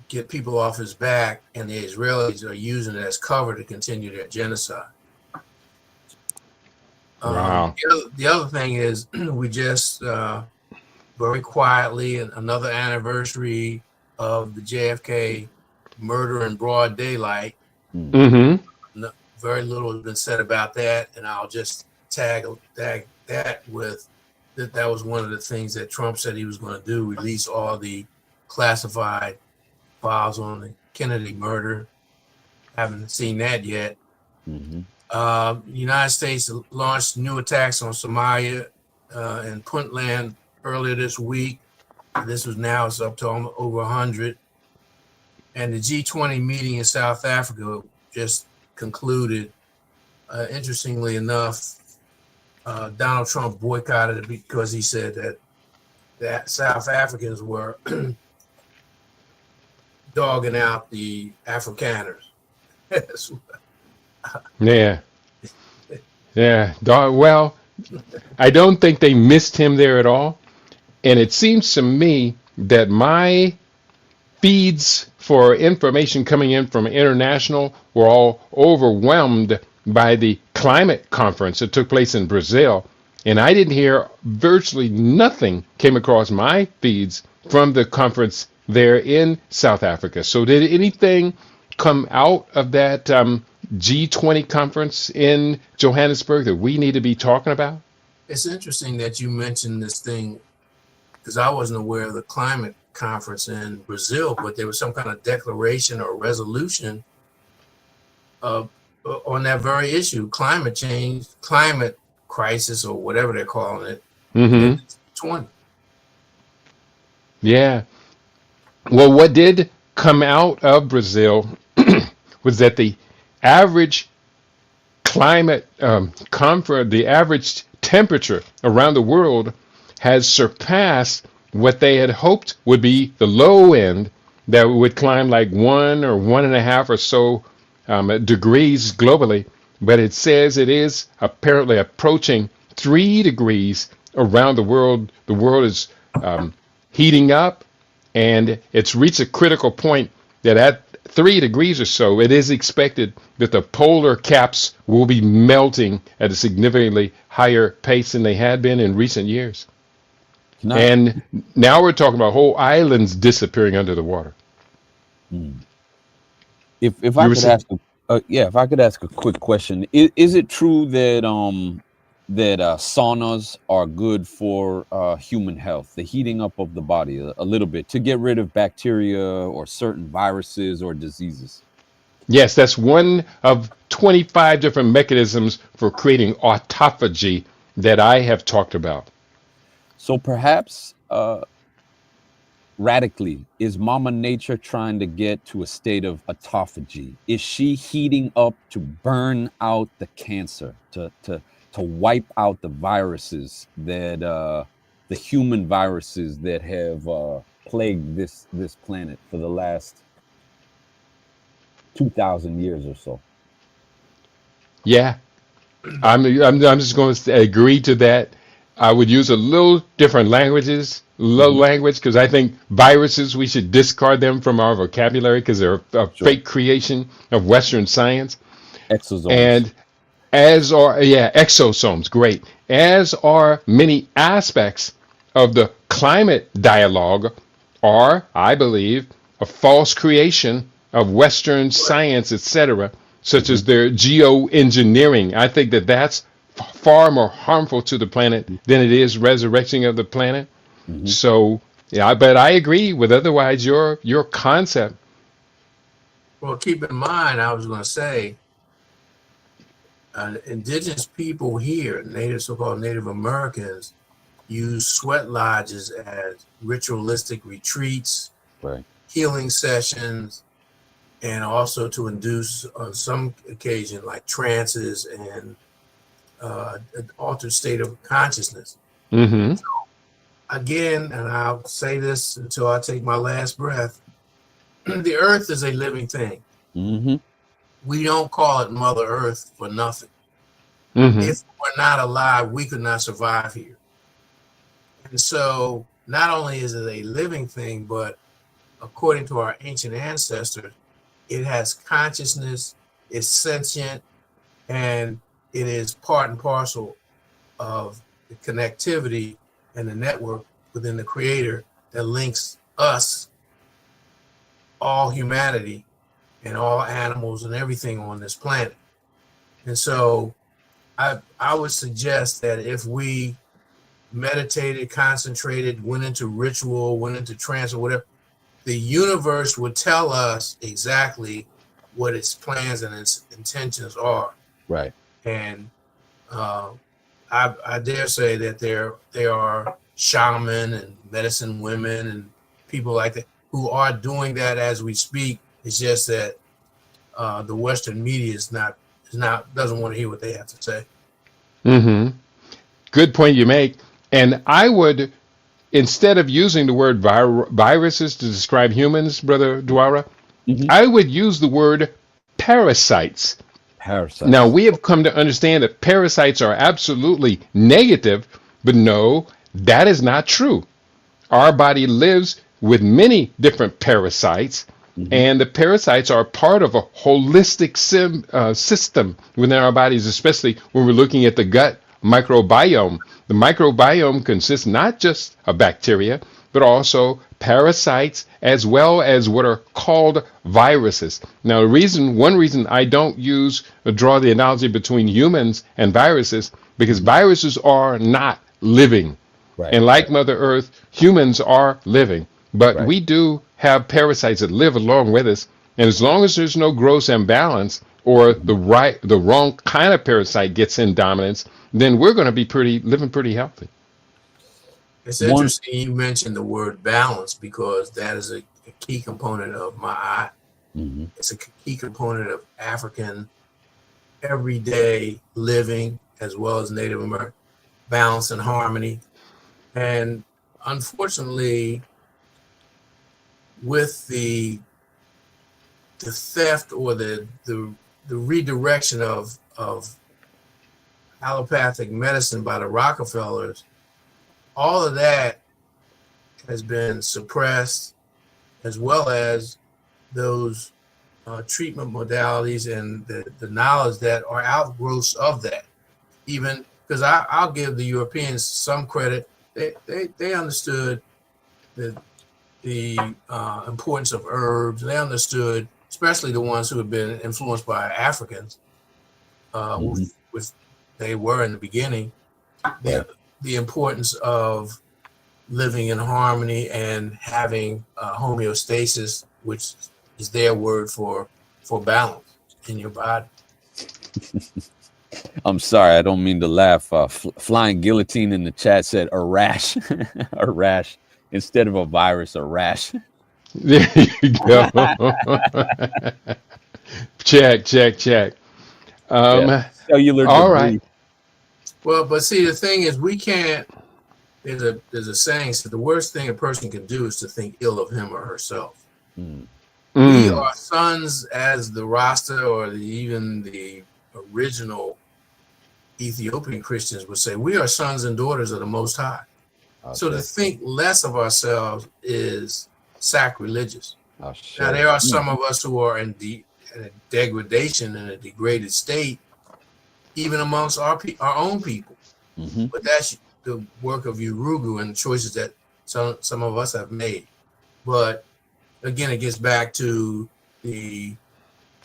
get people off his back, and the Israelis are using it as cover to continue their genocide. Wow. The other thing is we just very quietly another anniversary of the JFK murder in broad daylight. Mm-hmm. Very little has been said about that, and I'll just tag that with that was one of the things that Trump said he was going to do, release all the classified files on the Kennedy murder. Haven't seen that yet. The United States launched new attacks on Somalia and Puntland earlier this week. This was now it's up to over 100. And the G20 meeting in South Africa just concluded. Interestingly enough, Donald Trump boycotted it because he said that South Africans were dogging out the Afrikaners. Yeah. Yeah. Well, I don't think they missed him there at all. And it seems to me that my feeds for information coming in from international were all overwhelmed by the climate conference that took place in Brazil. And I didn't hear virtually nothing came across my feeds from the conference there in South Africa. So did anything come out of that G20 conference in Johannesburg that we need to be talking about? It's interesting that you mentioned this thing because I wasn't aware of the climate conference in Brazil, but there was some kind of declaration or resolution on that very issue, climate change, climate crisis, or whatever they're calling it. Mm-hmm. 20. Yeah. Well, what did come out of Brazil was that the average climate the average temperature around the world has surpassed what they had hoped would be the low end, that would climb like 1 or 1.5 or so degrees globally. But it says it is apparently approaching 3 degrees around the world. The world is heating up, and it's reached a critical point that at 3 degrees or so, it is expected that the polar caps will be melting at a significantly higher pace than they had been in recent years. And now we're talking about whole islands disappearing under the water. If I could ask Yeah, if I could ask a quick question, is it true that saunas are good for human health, the heating up of the body a little bit to get rid of bacteria or certain viruses or diseases? Yes, that's one of 25 different mechanisms for creating autophagy that I have talked about. So perhaps radically, is Mama Nature trying to get to a state of autophagy? Is she heating up to burn out the cancer, to wipe out the viruses that the human viruses that have plagued this planet for the last 2,000 years or so? Yeah, I'm just going to agree to that. I would use a little different Hmm. language, because I think viruses, we should discard them from our vocabulary because they're a Sure. fake creation of Western science. Exosomes. And as are, yeah, exosomes, great. As are many aspects of the climate dialogue, are, I believe, a false creation of Western science, etc., such Hmm. as their geoengineering. I think that that's far more harmful to the planet than it is resurrecting of the planet. Hmm. So, yeah, but I agree with otherwise your concept. Well, keep in mind, I was going to say, indigenous people here, native, so-called Native Americans, use sweat lodges as ritualistic retreats, Right. healing sessions, and also to induce, on some occasion, like trances and an altered state of consciousness. Hmm. Again, and I'll say this until I take my last breath, the earth is a living thing. Hmm. We don't call it Mother Earth for nothing. Hmm. If we're not alive, we could not survive here. And so not only is it a living thing, but according to our ancient ancestors, it has consciousness, it's sentient, and it is part and parcel of the connectivity and the network within the creator that links us, all humanity, and all animals and everything on this planet. And so I would suggest that if we meditated, concentrated, went into ritual, went into trance or whatever, the universe would tell us exactly what its plans and its intentions are. Right. And uh, I dare say that there are shaman and medicine women and people like that who are doing that as we speak. It's just that the Western media is not doesn't want to hear what they have to say. Hmm. Good point you make. And I would, instead of using the word viruses to describe humans, Brother Dwara, Hmm. I would use the word parasites. Now, Parasites. we have come to understand that parasites are absolutely negative, but no, that is not true. Our body lives with many different parasites, Hmm. and the parasites are part of a holistic system within our bodies, especially when we're looking at the gut microbiome. The microbiome consists not just of bacteria, but also parasites as well as what are called viruses. Now, one reason I don't draw the analogy between humans and viruses, because Hmm. viruses are not living. Right. And like Right. Mother Earth, humans are living, but Right. we do have parasites that live along with us. And as long as there's no gross imbalance or Mhm. the wrong kind of parasite gets in dominance, then we're going to be living pretty healthy. It's One. interesting you mentioned the word balance because that is a key component of my eye. Hmm. It's a key component of African everyday living as well as Native American balance and harmony. And unfortunately, with the theft or the redirection of allopathic medicine by the Rockefellers, all of that has been suppressed, as well as those treatment modalities and the knowledge that are outgrowths of that. Even because I'll give the Europeans some credit, they understood the importance of herbs. They understood especially the ones who have been influenced by Africans, which they were in the beginning, the importance of living in harmony and having homeostasis, which is their word for balance in your body. I'm sorry, I don't mean to laugh. Flying Guillotine in the chat said a rash, a rash instead of a virus, a rash. There you go. Check. Cellular All debris. right. Well, but see, the thing is, we can't. There's a saying: so the worst thing a person can do is to think ill of him or herself. We are sons, as the Rasta or even the original Ethiopian Christians would say. We are sons and daughters of the Most High. Okay. So to think less of ourselves is sacrilegious. Now there are some of us who are in a degradation, in a degraded state, even amongst our own people. But that's the work of Urugu and the choices that some of us have made. But again, it gets back to the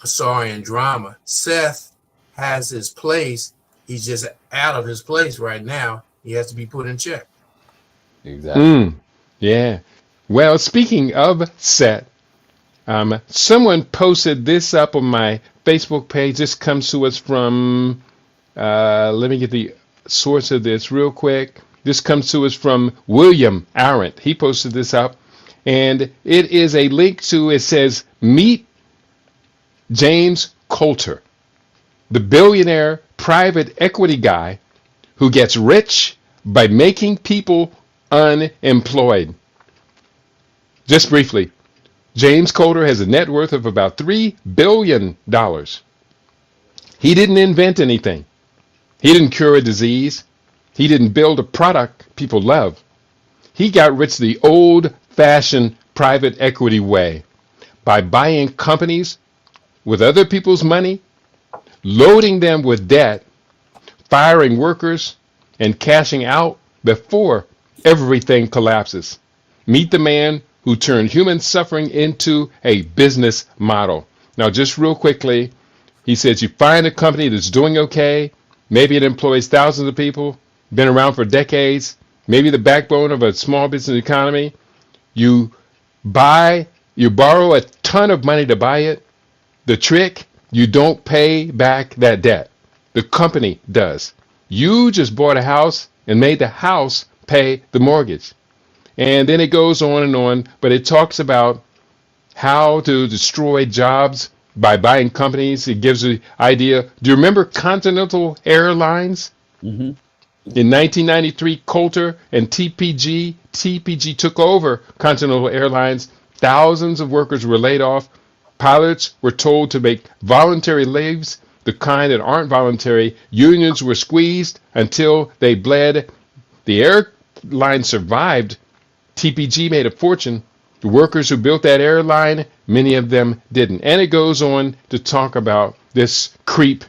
Asarian drama. Seth has his place. He's just out of his place right now. He has to be put in check. Exactly. Yeah. Well, speaking of Seth, someone posted this up on my Facebook page. This comes to us from, let me get the source of this real quick. This comes to us from William Arendt. He posted this up, and it is a link to, it says, meet James Coulter, the billionaire private equity guy who gets rich by making people unemployed. Just briefly, James Coulter has a net worth of about $3 billion. He didn't invent anything. He didn't cure a disease. He didn't build a product people love. He got rich the old-fashioned private equity way, by buying companies with other people's money, loading them with debt, firing workers, and cashing out before everything collapses. Meet the man who turned human suffering into a business model. Now, just real quickly, he says you find a company that's doing okay, maybe it employs thousands of people, been around for decades, maybe the backbone of a small business economy. You borrow a ton of money to buy it. The trick, you don't pay back that debt. The company does. You just bought a house and made the house pay the mortgage. And then it goes on, but it talks about how to destroy jobs by buying companies. It gives the idea. Do you remember Continental Airlines? In 1993, Coulter and TPG took over Continental Airlines. Thousands of workers were laid off. Pilots were told to make voluntary leaves, the kind that aren't voluntary. Unions were squeezed until they bled. The airline survived. TPG made a fortune. The workers who built that airline, many of them didn't. And it goes on to talk about this creep,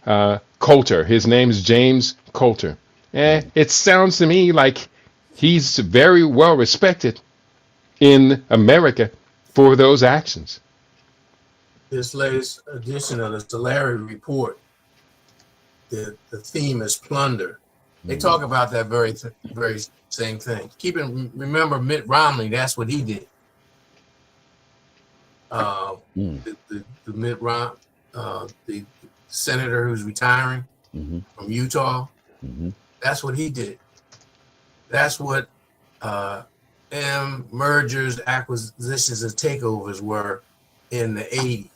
Coulter. His name is James Coulter. It sounds to me like he's very well respected in America for those actions. This latest edition of the Solari Report, the theme is plunder. They talk about that very same thing. Remember Mitt Romney, that's what he did. The Mitt Romney, the senator who's retiring from Utah, that's what he did. That's what mergers, acquisitions, and takeovers were in the 80s.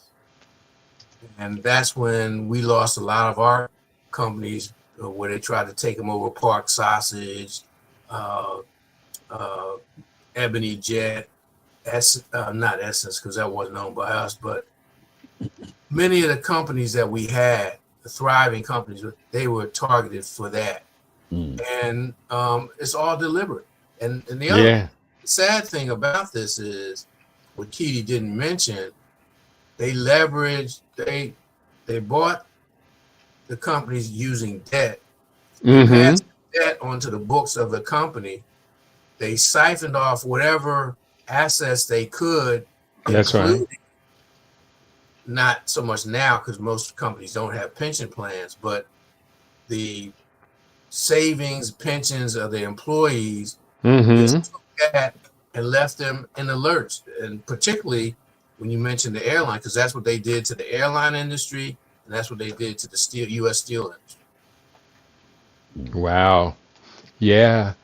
And that's when we lost a lot of our companies where they tried to take them over. Park Sausage, Ebony Jet, not Essence, because that wasn't owned by us, but many of the companies that we had, the thriving companies, they were targeted for that. And it's all deliberate. And the other sad thing about this is, what Keely didn't mention, they leveraged, they bought the companies using debt, passed debt onto the books of the company. They siphoned off whatever assets they could, That's including not so much now because most companies don't have pension plans, but the savings, pensions of the employees Mm-hmm. just took that and left them in the lurch. And particularly when you mentioned the airline, because that's what they did to the airline industry, and that's what they did to the U.S. steel industry. Wow. Yeah.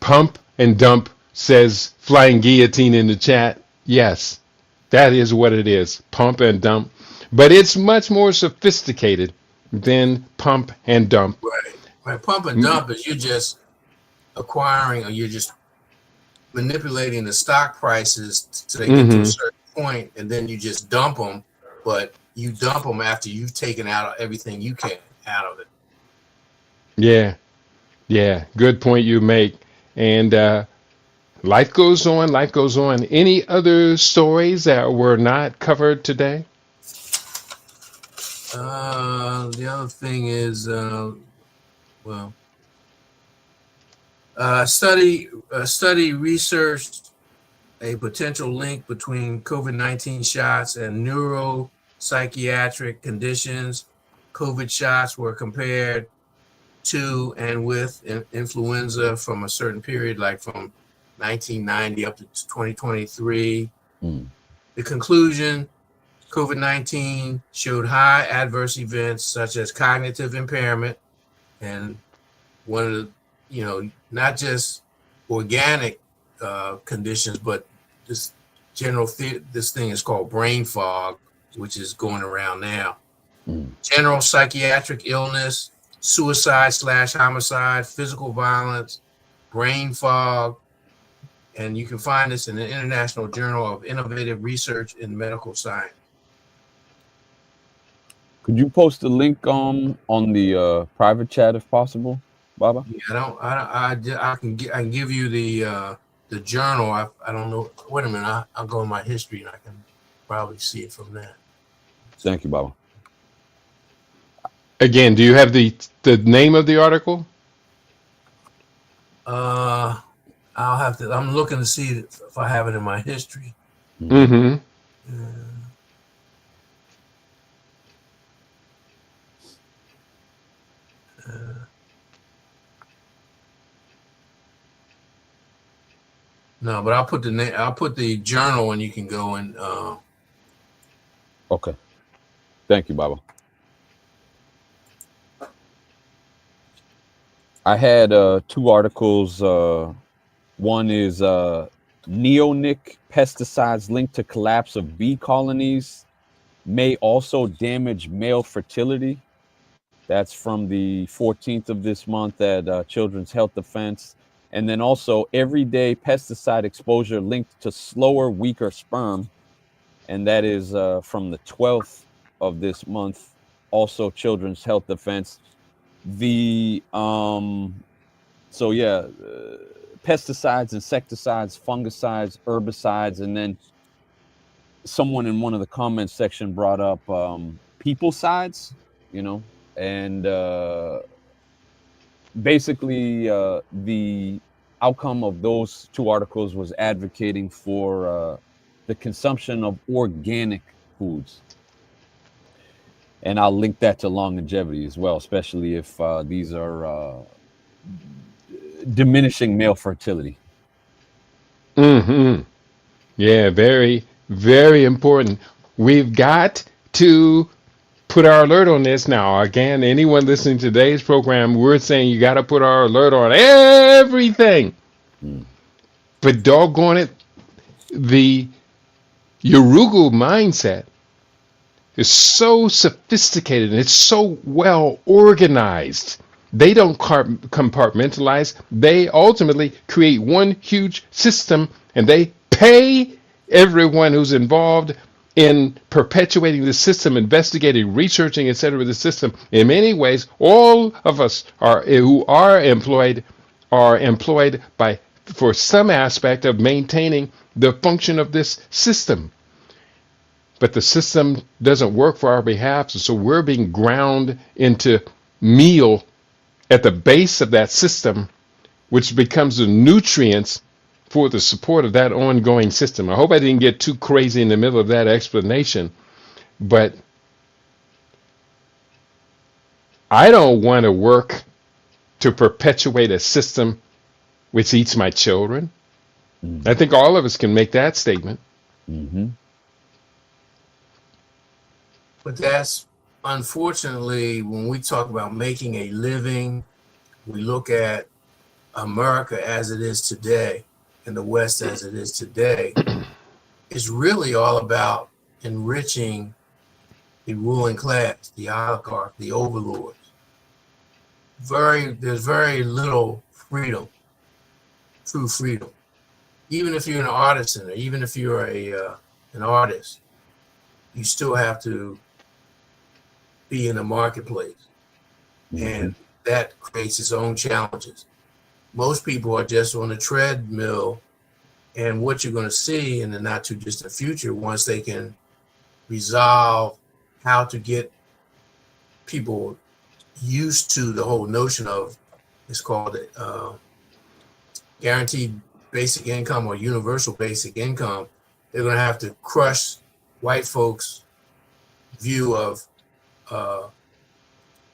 Pump and dump, says Flying Guillotine in the chat. Yes, that is what it is. Pump and dump. But it's much more sophisticated than pump and dump. Right. Right. Pump and dump is you're just acquiring, or you're just manipulating the stock prices so they get to a Mm-hmm. certain point, and then you just dump them. But you dump them after you've taken out everything you can out of it. Yeah. Yeah. Good point you make. And life goes on. Life goes on. Any other stories that were not covered today? The other thing is, well, study researched a potential link between COVID-19 shots and neuropsychiatric conditions. COVID shots were compared to and with influenza from a certain period, like from 1990 up to 2023. Mm. The conclusion: COVID-19 showed high adverse events such as cognitive impairment, and one of the, not just organic conditions, but this this thing is called brain fog, which is going around now. Mm. General psychiatric illness, suicide/homicide, physical violence, brain fog, and you can find this in the International Journal of Innovative Research in Medical Science. Could you post a link on the private chat if possible, Baba? Yeah, I can give you the journal. I don't know. Wait a minute. I'll go in my history and I can probably see it from there. Thank you, Baba. Again, do you have the name of the article? I'll have to. I'm looking to see if I have it in my history. Mm-hmm. No, but I'll put the name. I'll put the journal, and you can go and. Okay. Thank you, Baba. I had two articles. One is neonic pesticides linked to collapse of bee colonies may also damage male fertility. That's from the 14th of this month at Children's Health Defense. And then also everyday pesticide exposure linked to slower, weaker sperm. And that is from the 12th of this month, also Children's Health Defense. Pesticides, insecticides, fungicides, herbicides, and then someone in one of the comments section brought up peoplecides, and basically the outcome of those two articles was advocating for the consumption of organic foods. And I'll link that to longevity as well, especially if these are diminishing male fertility. Mm-hmm. Yeah, very, very important. We've got to put our alert on this now. Again, anyone listening to today's program, we're saying you got to put our alert on everything. But doggone it, the Urugu mindset is so sophisticated and it's so well organized. They don't compartmentalize. They ultimately create one huge system, and they pay everyone who's involved in perpetuating the system, investigating, researching, etc. the system. In many ways, all of us who are employed by for some aspect of maintaining the function of this system. But the system doesn't work for our behalf, so we're being ground into meal at the base of that system, which becomes the nutrients for the support of that ongoing system. I hope I didn't get too crazy in the middle of that explanation, But I don't want to work to perpetuate a system which eats my children. Mm. I think all of us can make that statement. Mm-hmm. But that's unfortunately when we talk about making a living, we look at America as it is today and the West as it is today. It's really all about enriching the ruling class, the oligarch, the overlords. There's very little freedom, true freedom. Even if you're an artisan, or even if you're an artist, you still have to be in the marketplace, Mm-hmm. and that creates its own challenges. Most people are just on a treadmill, and what you're going to see in the not too distant future, once they can resolve how to get people used to the whole notion of, it's called guaranteed basic income or universal basic income, they're going to have to crush white folks' view of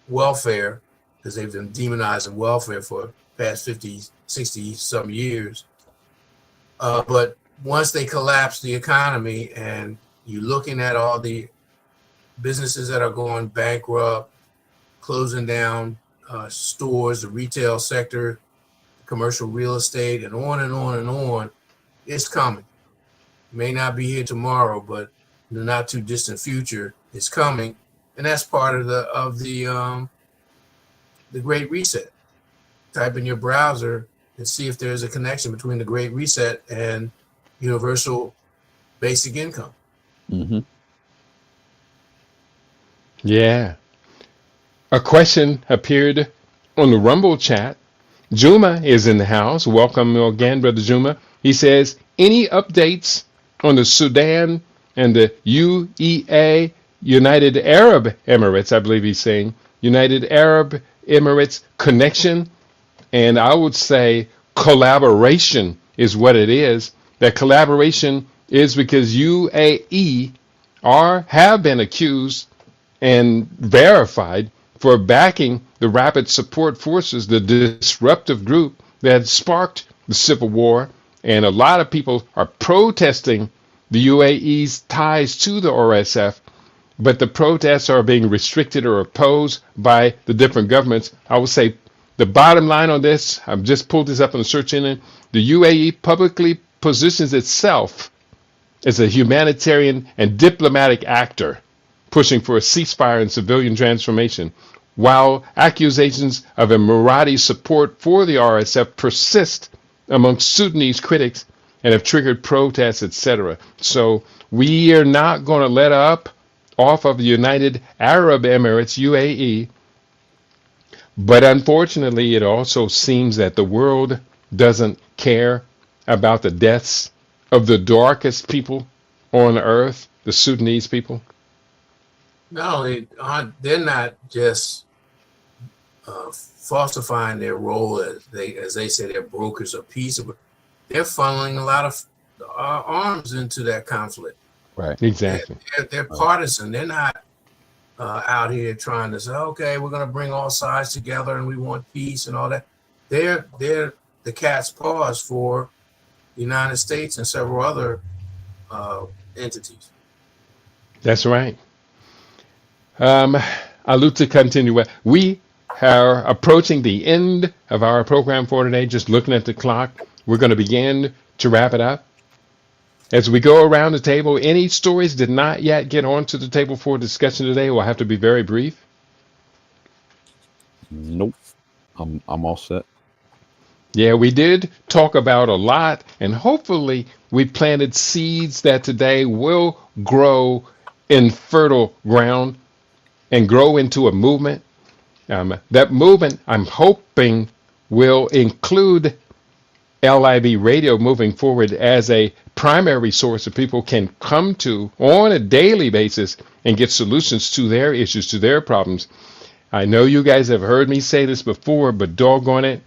welfare, because they've been demonizing welfare for the past 50, 60 some years. But once they collapse the economy and you're looking at all the businesses that are going bankrupt, closing down stores, the retail sector, commercial real estate, and on and on and on, it's coming. It may not be here tomorrow, but in the not too distant future, it's coming. And that's part of the Great Reset. Type in your browser and see if there's a connection between the Great Reset and universal basic income. Mm-hmm. Yeah. A question appeared on the Rumble chat. Juma is in the house. Welcome again, Brother Juma. He says, any updates on the Sudan and the UEA, United Arab Emirates, I believe he's saying, United Arab Emirates connection? And I would say collaboration is what it is. That collaboration is because UAE have been accused and verified for backing the Rapid Support Forces, the disruptive group that sparked the civil war. And a lot of people are protesting the UAE's ties to the RSF, but the protests are being restricted or opposed by the different governments. I would say the bottom line on this, I've just pulled this up on the search engine, the UAE publicly positions itself as a humanitarian and diplomatic actor pushing for a ceasefire and civilian transformation, while accusations of Emirati support for the RSF persist among Sudanese critics and have triggered protests, etc. So we are not going to let up off of the United Arab Emirates, UAE, but unfortunately it also seems that the world doesn't care about the deaths of the darkest people on earth, the Sudanese people. Not only they're not just falsifying their role as they say they're brokers of peace, but they're funneling a lot of arms into that conflict. Right. Exactly. They're partisan. They're not out here trying to say, okay, we're going to bring all sides together and we want peace and all that. They're the cat's paws for the United States and several other entities. That's right. Alute to continue. We are approaching the end of our program for today. Just looking at the clock, we're going to begin to wrap it up. As we go around the table, any stories did not yet get onto the table for discussion today will have to be very brief. Nope. I'm all set. Yeah, we did talk about a lot, and hopefully we planted seeds that today will grow in fertile ground and grow into a movement. That movement, I'm hoping, will include LIB radio moving forward as a primary source that people can come to on a daily basis and get solutions to their issues, to their problems. I know you guys have heard me say this before, but doggone it,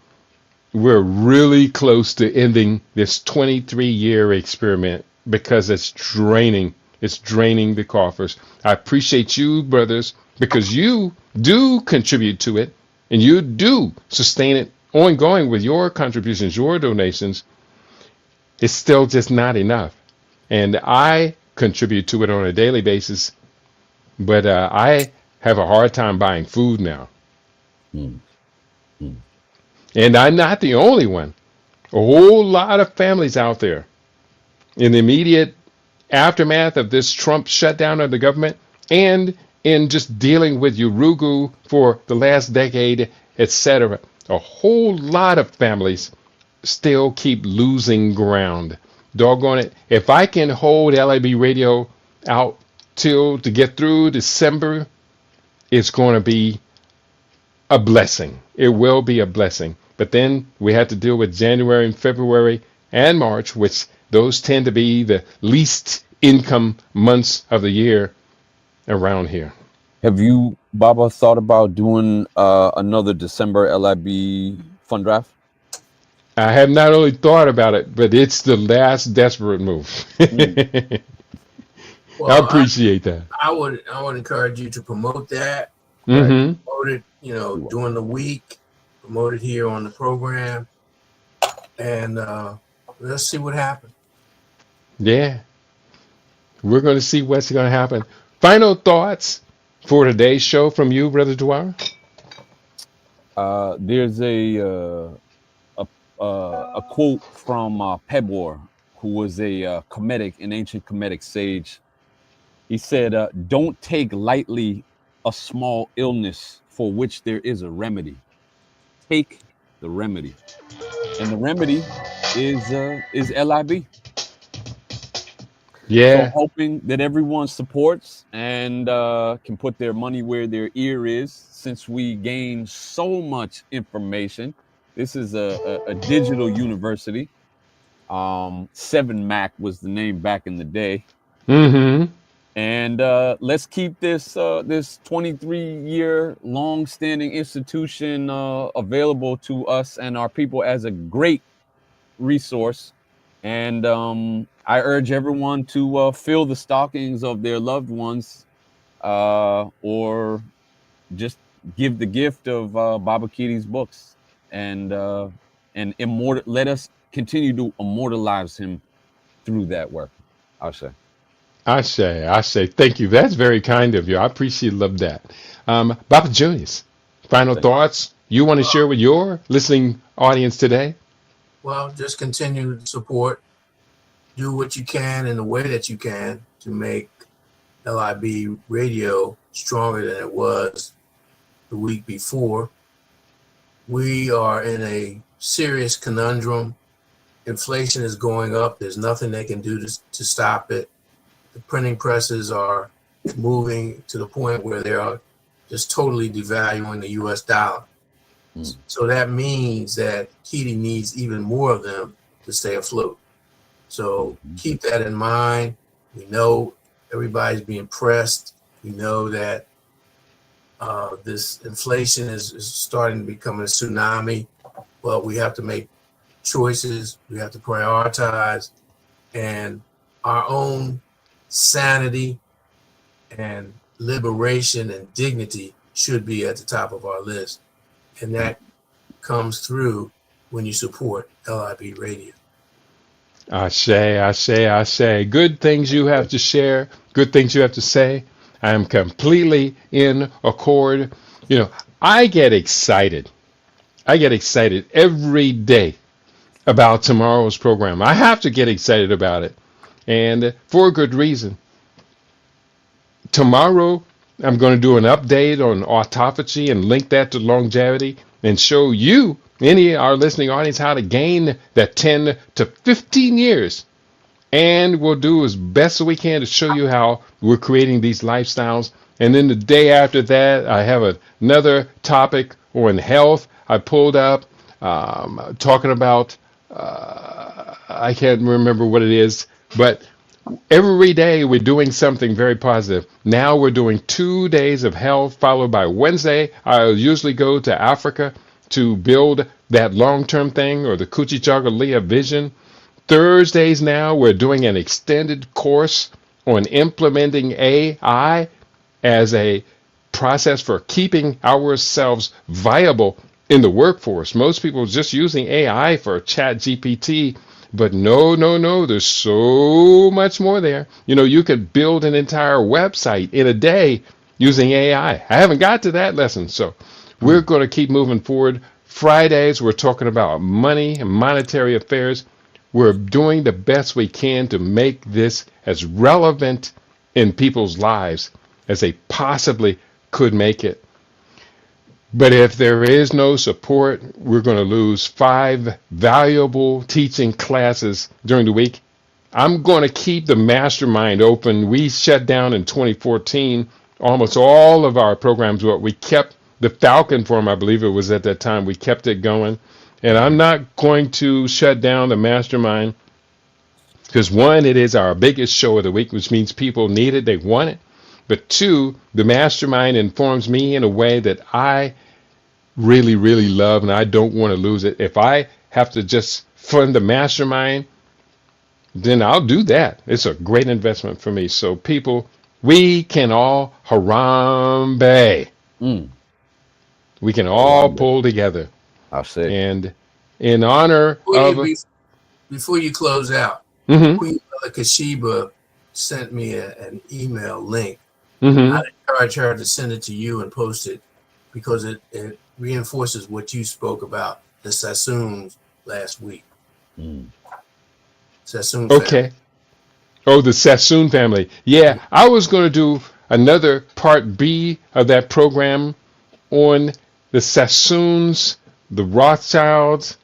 we're really close to ending this 23-year experiment because it's draining. It's draining the coffers. I appreciate you, brothers, because you do contribute to it and you do sustain it ongoing with your contributions, your donations. It's still just not enough. And I contribute to it on a daily basis, but I have a hard time buying food now. Mm, mm. And I'm not the only one. A whole lot of families out there in the immediate aftermath of this Trump shutdown of the government and in just dealing with Urugu for the last decade, etc. A whole lot of families still keep losing ground. Doggone it. If I can hold LAB radio out to get through December, it's going to be a blessing. It will be a blessing. But then we have to deal with January and February and March, which those tend to be the least income months of the year around here. Have you, Baba, thought about doing another December LIB fund draft? I have not only thought about it, but it's the last desperate move. I Well, appreciate that. I would encourage you to promote that. Mm-hmm. Promote it, during the week. Promote it here on the program, and let's see what happens. Yeah. We're going to see what's going to happen. Final thoughts for today's show from you, Brother Dwyer? There's a quote from Pebor, who was a an ancient Kemetic sage. He said, "Don't take lightly a small illness for which there is a remedy. Take the remedy, and the remedy is LIB." Yeah. So hoping that everyone supports and can put their money where their ear is, since we gain so much information. This is a digital university. 7Mac was the name back in the day. Mm-hmm. And let's keep this 23-year long-standing institution available to us and our people as a great resource. And I urge everyone to fill the stockings of their loved ones, or just give the gift of Baba Kitty's books, and let us continue to immortalize him through that work. I'll say. I say, thank you. That's very kind of you. I appreciate, love that. Baba Julius, final thoughts you want to share with your listening audience today? Well, just continue to support. Do what you can in the way that you can to make LIB radio stronger than it was the week before. We are in a serious conundrum. Inflation is going up. There's nothing they can do to stop it. The printing presses are moving to the point where they are just totally devaluing the US dollar. So that means that Kitty needs even more of them to stay afloat. So keep that in mind. We know everybody's being pressed. We know that this inflation is starting to become a tsunami, but we have to make choices. We have to prioritize, and our own sanity and liberation and dignity should be at the top of our list. And that comes through when you support LIB Radio. I say. Good things you have to share, good things you have to say. I am completely in accord. I get excited. Every day about tomorrow's program. I have to get excited about it. And for a good reason. Tomorrow, I'm going to do an update on autophagy and link that to longevity and show you, any of our listening audience, how to gain that 10 to 15 years. And we'll do as best as we can to show you how we're creating these lifestyles. And then the day after that, I have another topic on health I pulled up, talking about, I can't remember what it is, but every day we're doing something very positive. Now we're doing 2 days of health, followed by Wednesday. I'll usually go to Africa to build that long-term thing, or the Kuchichaga Leah vision. Thursdays now we're doing an extended course on implementing AI as a process for keeping ourselves viable in the workforce. Most people are just using AI for chat GPT, but no, no, no, there's so much more there. You know, you could build an entire website in a day using AI. I haven't got to that lesson, so we're going to keep moving forward. Fridays, we're talking about money and monetary affairs. We're doing the best we can to make this as relevant in people's lives as they possibly could make it. But if there is no support, we're going to lose 5 valuable teaching classes during the week. I'm going to keep the mastermind open. We shut down in 2014 almost all of our programs, but we kept the Falcon Forum, I believe it was at that time. We kept it going. And I'm not going to shut down the mastermind because, one, it is our biggest show of the week, which means people need it, they want it. But 2, the mastermind informs me in a way that I really, really love, and I don't want to lose it. If I have to just fund the mastermind, then I'll do that. It's a great investment for me. So people, we can all harambe. Mm. We can all pull together. I'll say. And in honor of... Before you close out, Mhm. Queen Mother Kashiba sent me an email link. Mhm. I encourage her to send it to you and post it because it reinforces what you spoke about the Sassoons last week. Sassoon family. Okay. Oh, the Sassoon family. Yeah, I was going to do another part B of that program on the Sassoons, the Rothschilds,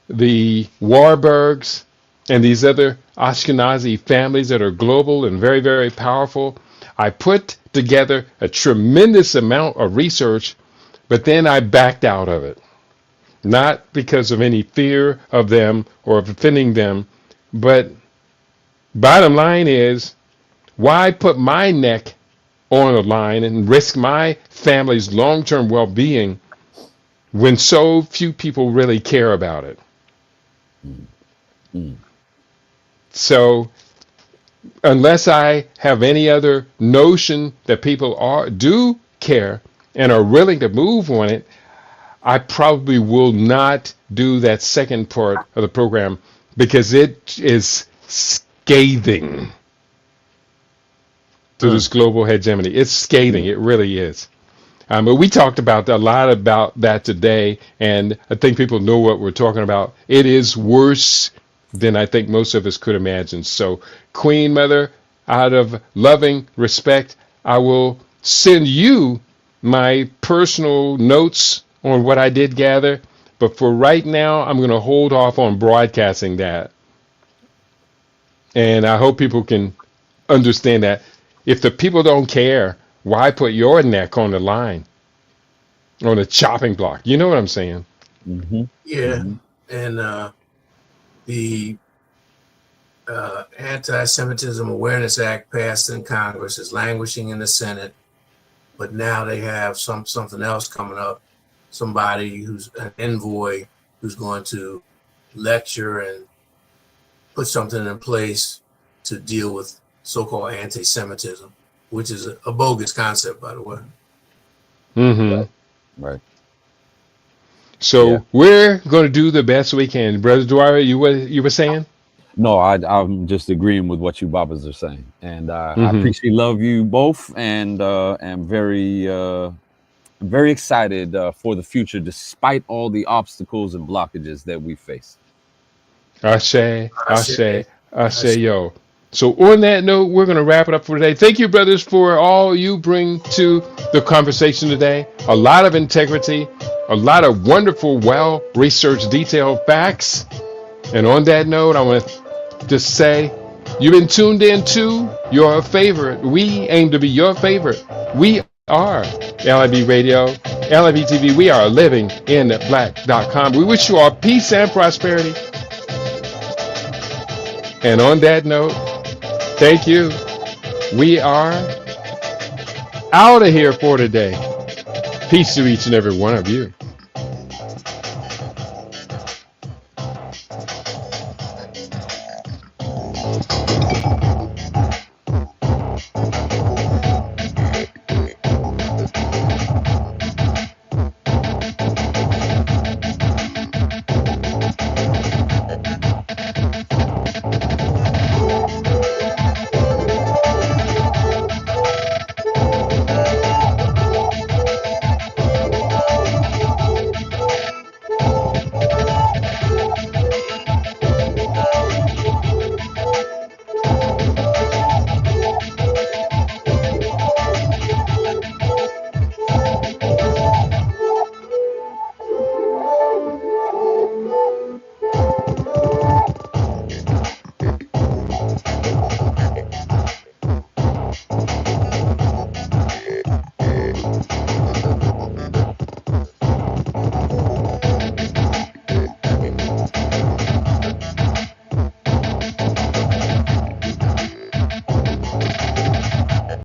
the Warburgs, and these other Ashkenazi families that are global and very, very powerful. I put together a tremendous amount of research, but then I backed out of it. Not because of any fear of them or of offending them, but bottom line is, why put my neck on the line and risk my family's long-term well-being when so few people really care about it? So unless I have any other notion that people do care and are willing to move on it, I probably will not do that second part of the program because it is scathing to this global hegemony. It's scathing. It really is. But we talked about a lot about that today, and I think people know what we're talking about. It is worse than I think most of us could imagine. So, Queen Mother, out of loving respect, I will send you my personal notes on what I did gather. But for right now, I'm going to hold off on broadcasting that. And I hope people can understand that. If the people don't care, why put your neck on the line, on the chopping block? You know what I'm saying? Mm-hmm. Yeah. And the Anti-Semitism Awareness Act passed in Congress is languishing in the Senate, but now they have something else coming up. Somebody who's an envoy who's going to lecture and put something in place to deal with so-called anti-Semitism, which is a bogus concept, by the way. Mm-hmm. Right. So we're going to do the best we can. Brother Dwyer, you were saying? No, I'm just agreeing with what you Babas are saying. And I appreciate love you both and am very excited for the future despite all the obstacles and blockages that we face. Ashe, yo. So on that note, we're going to wrap it up for today. Thank you, brothers, for all you bring to the conversation today. A lot of integrity, a lot of wonderful, well-researched, detailed facts. And on that note, I want to just say, you've been tuned in to your favorite. We aim to be your favorite. We are LIB Radio, LIB TV. We are livinginblack.com. We wish you all peace and prosperity. And on that note, thank you. We are out of here for today. Peace to each and every one of you.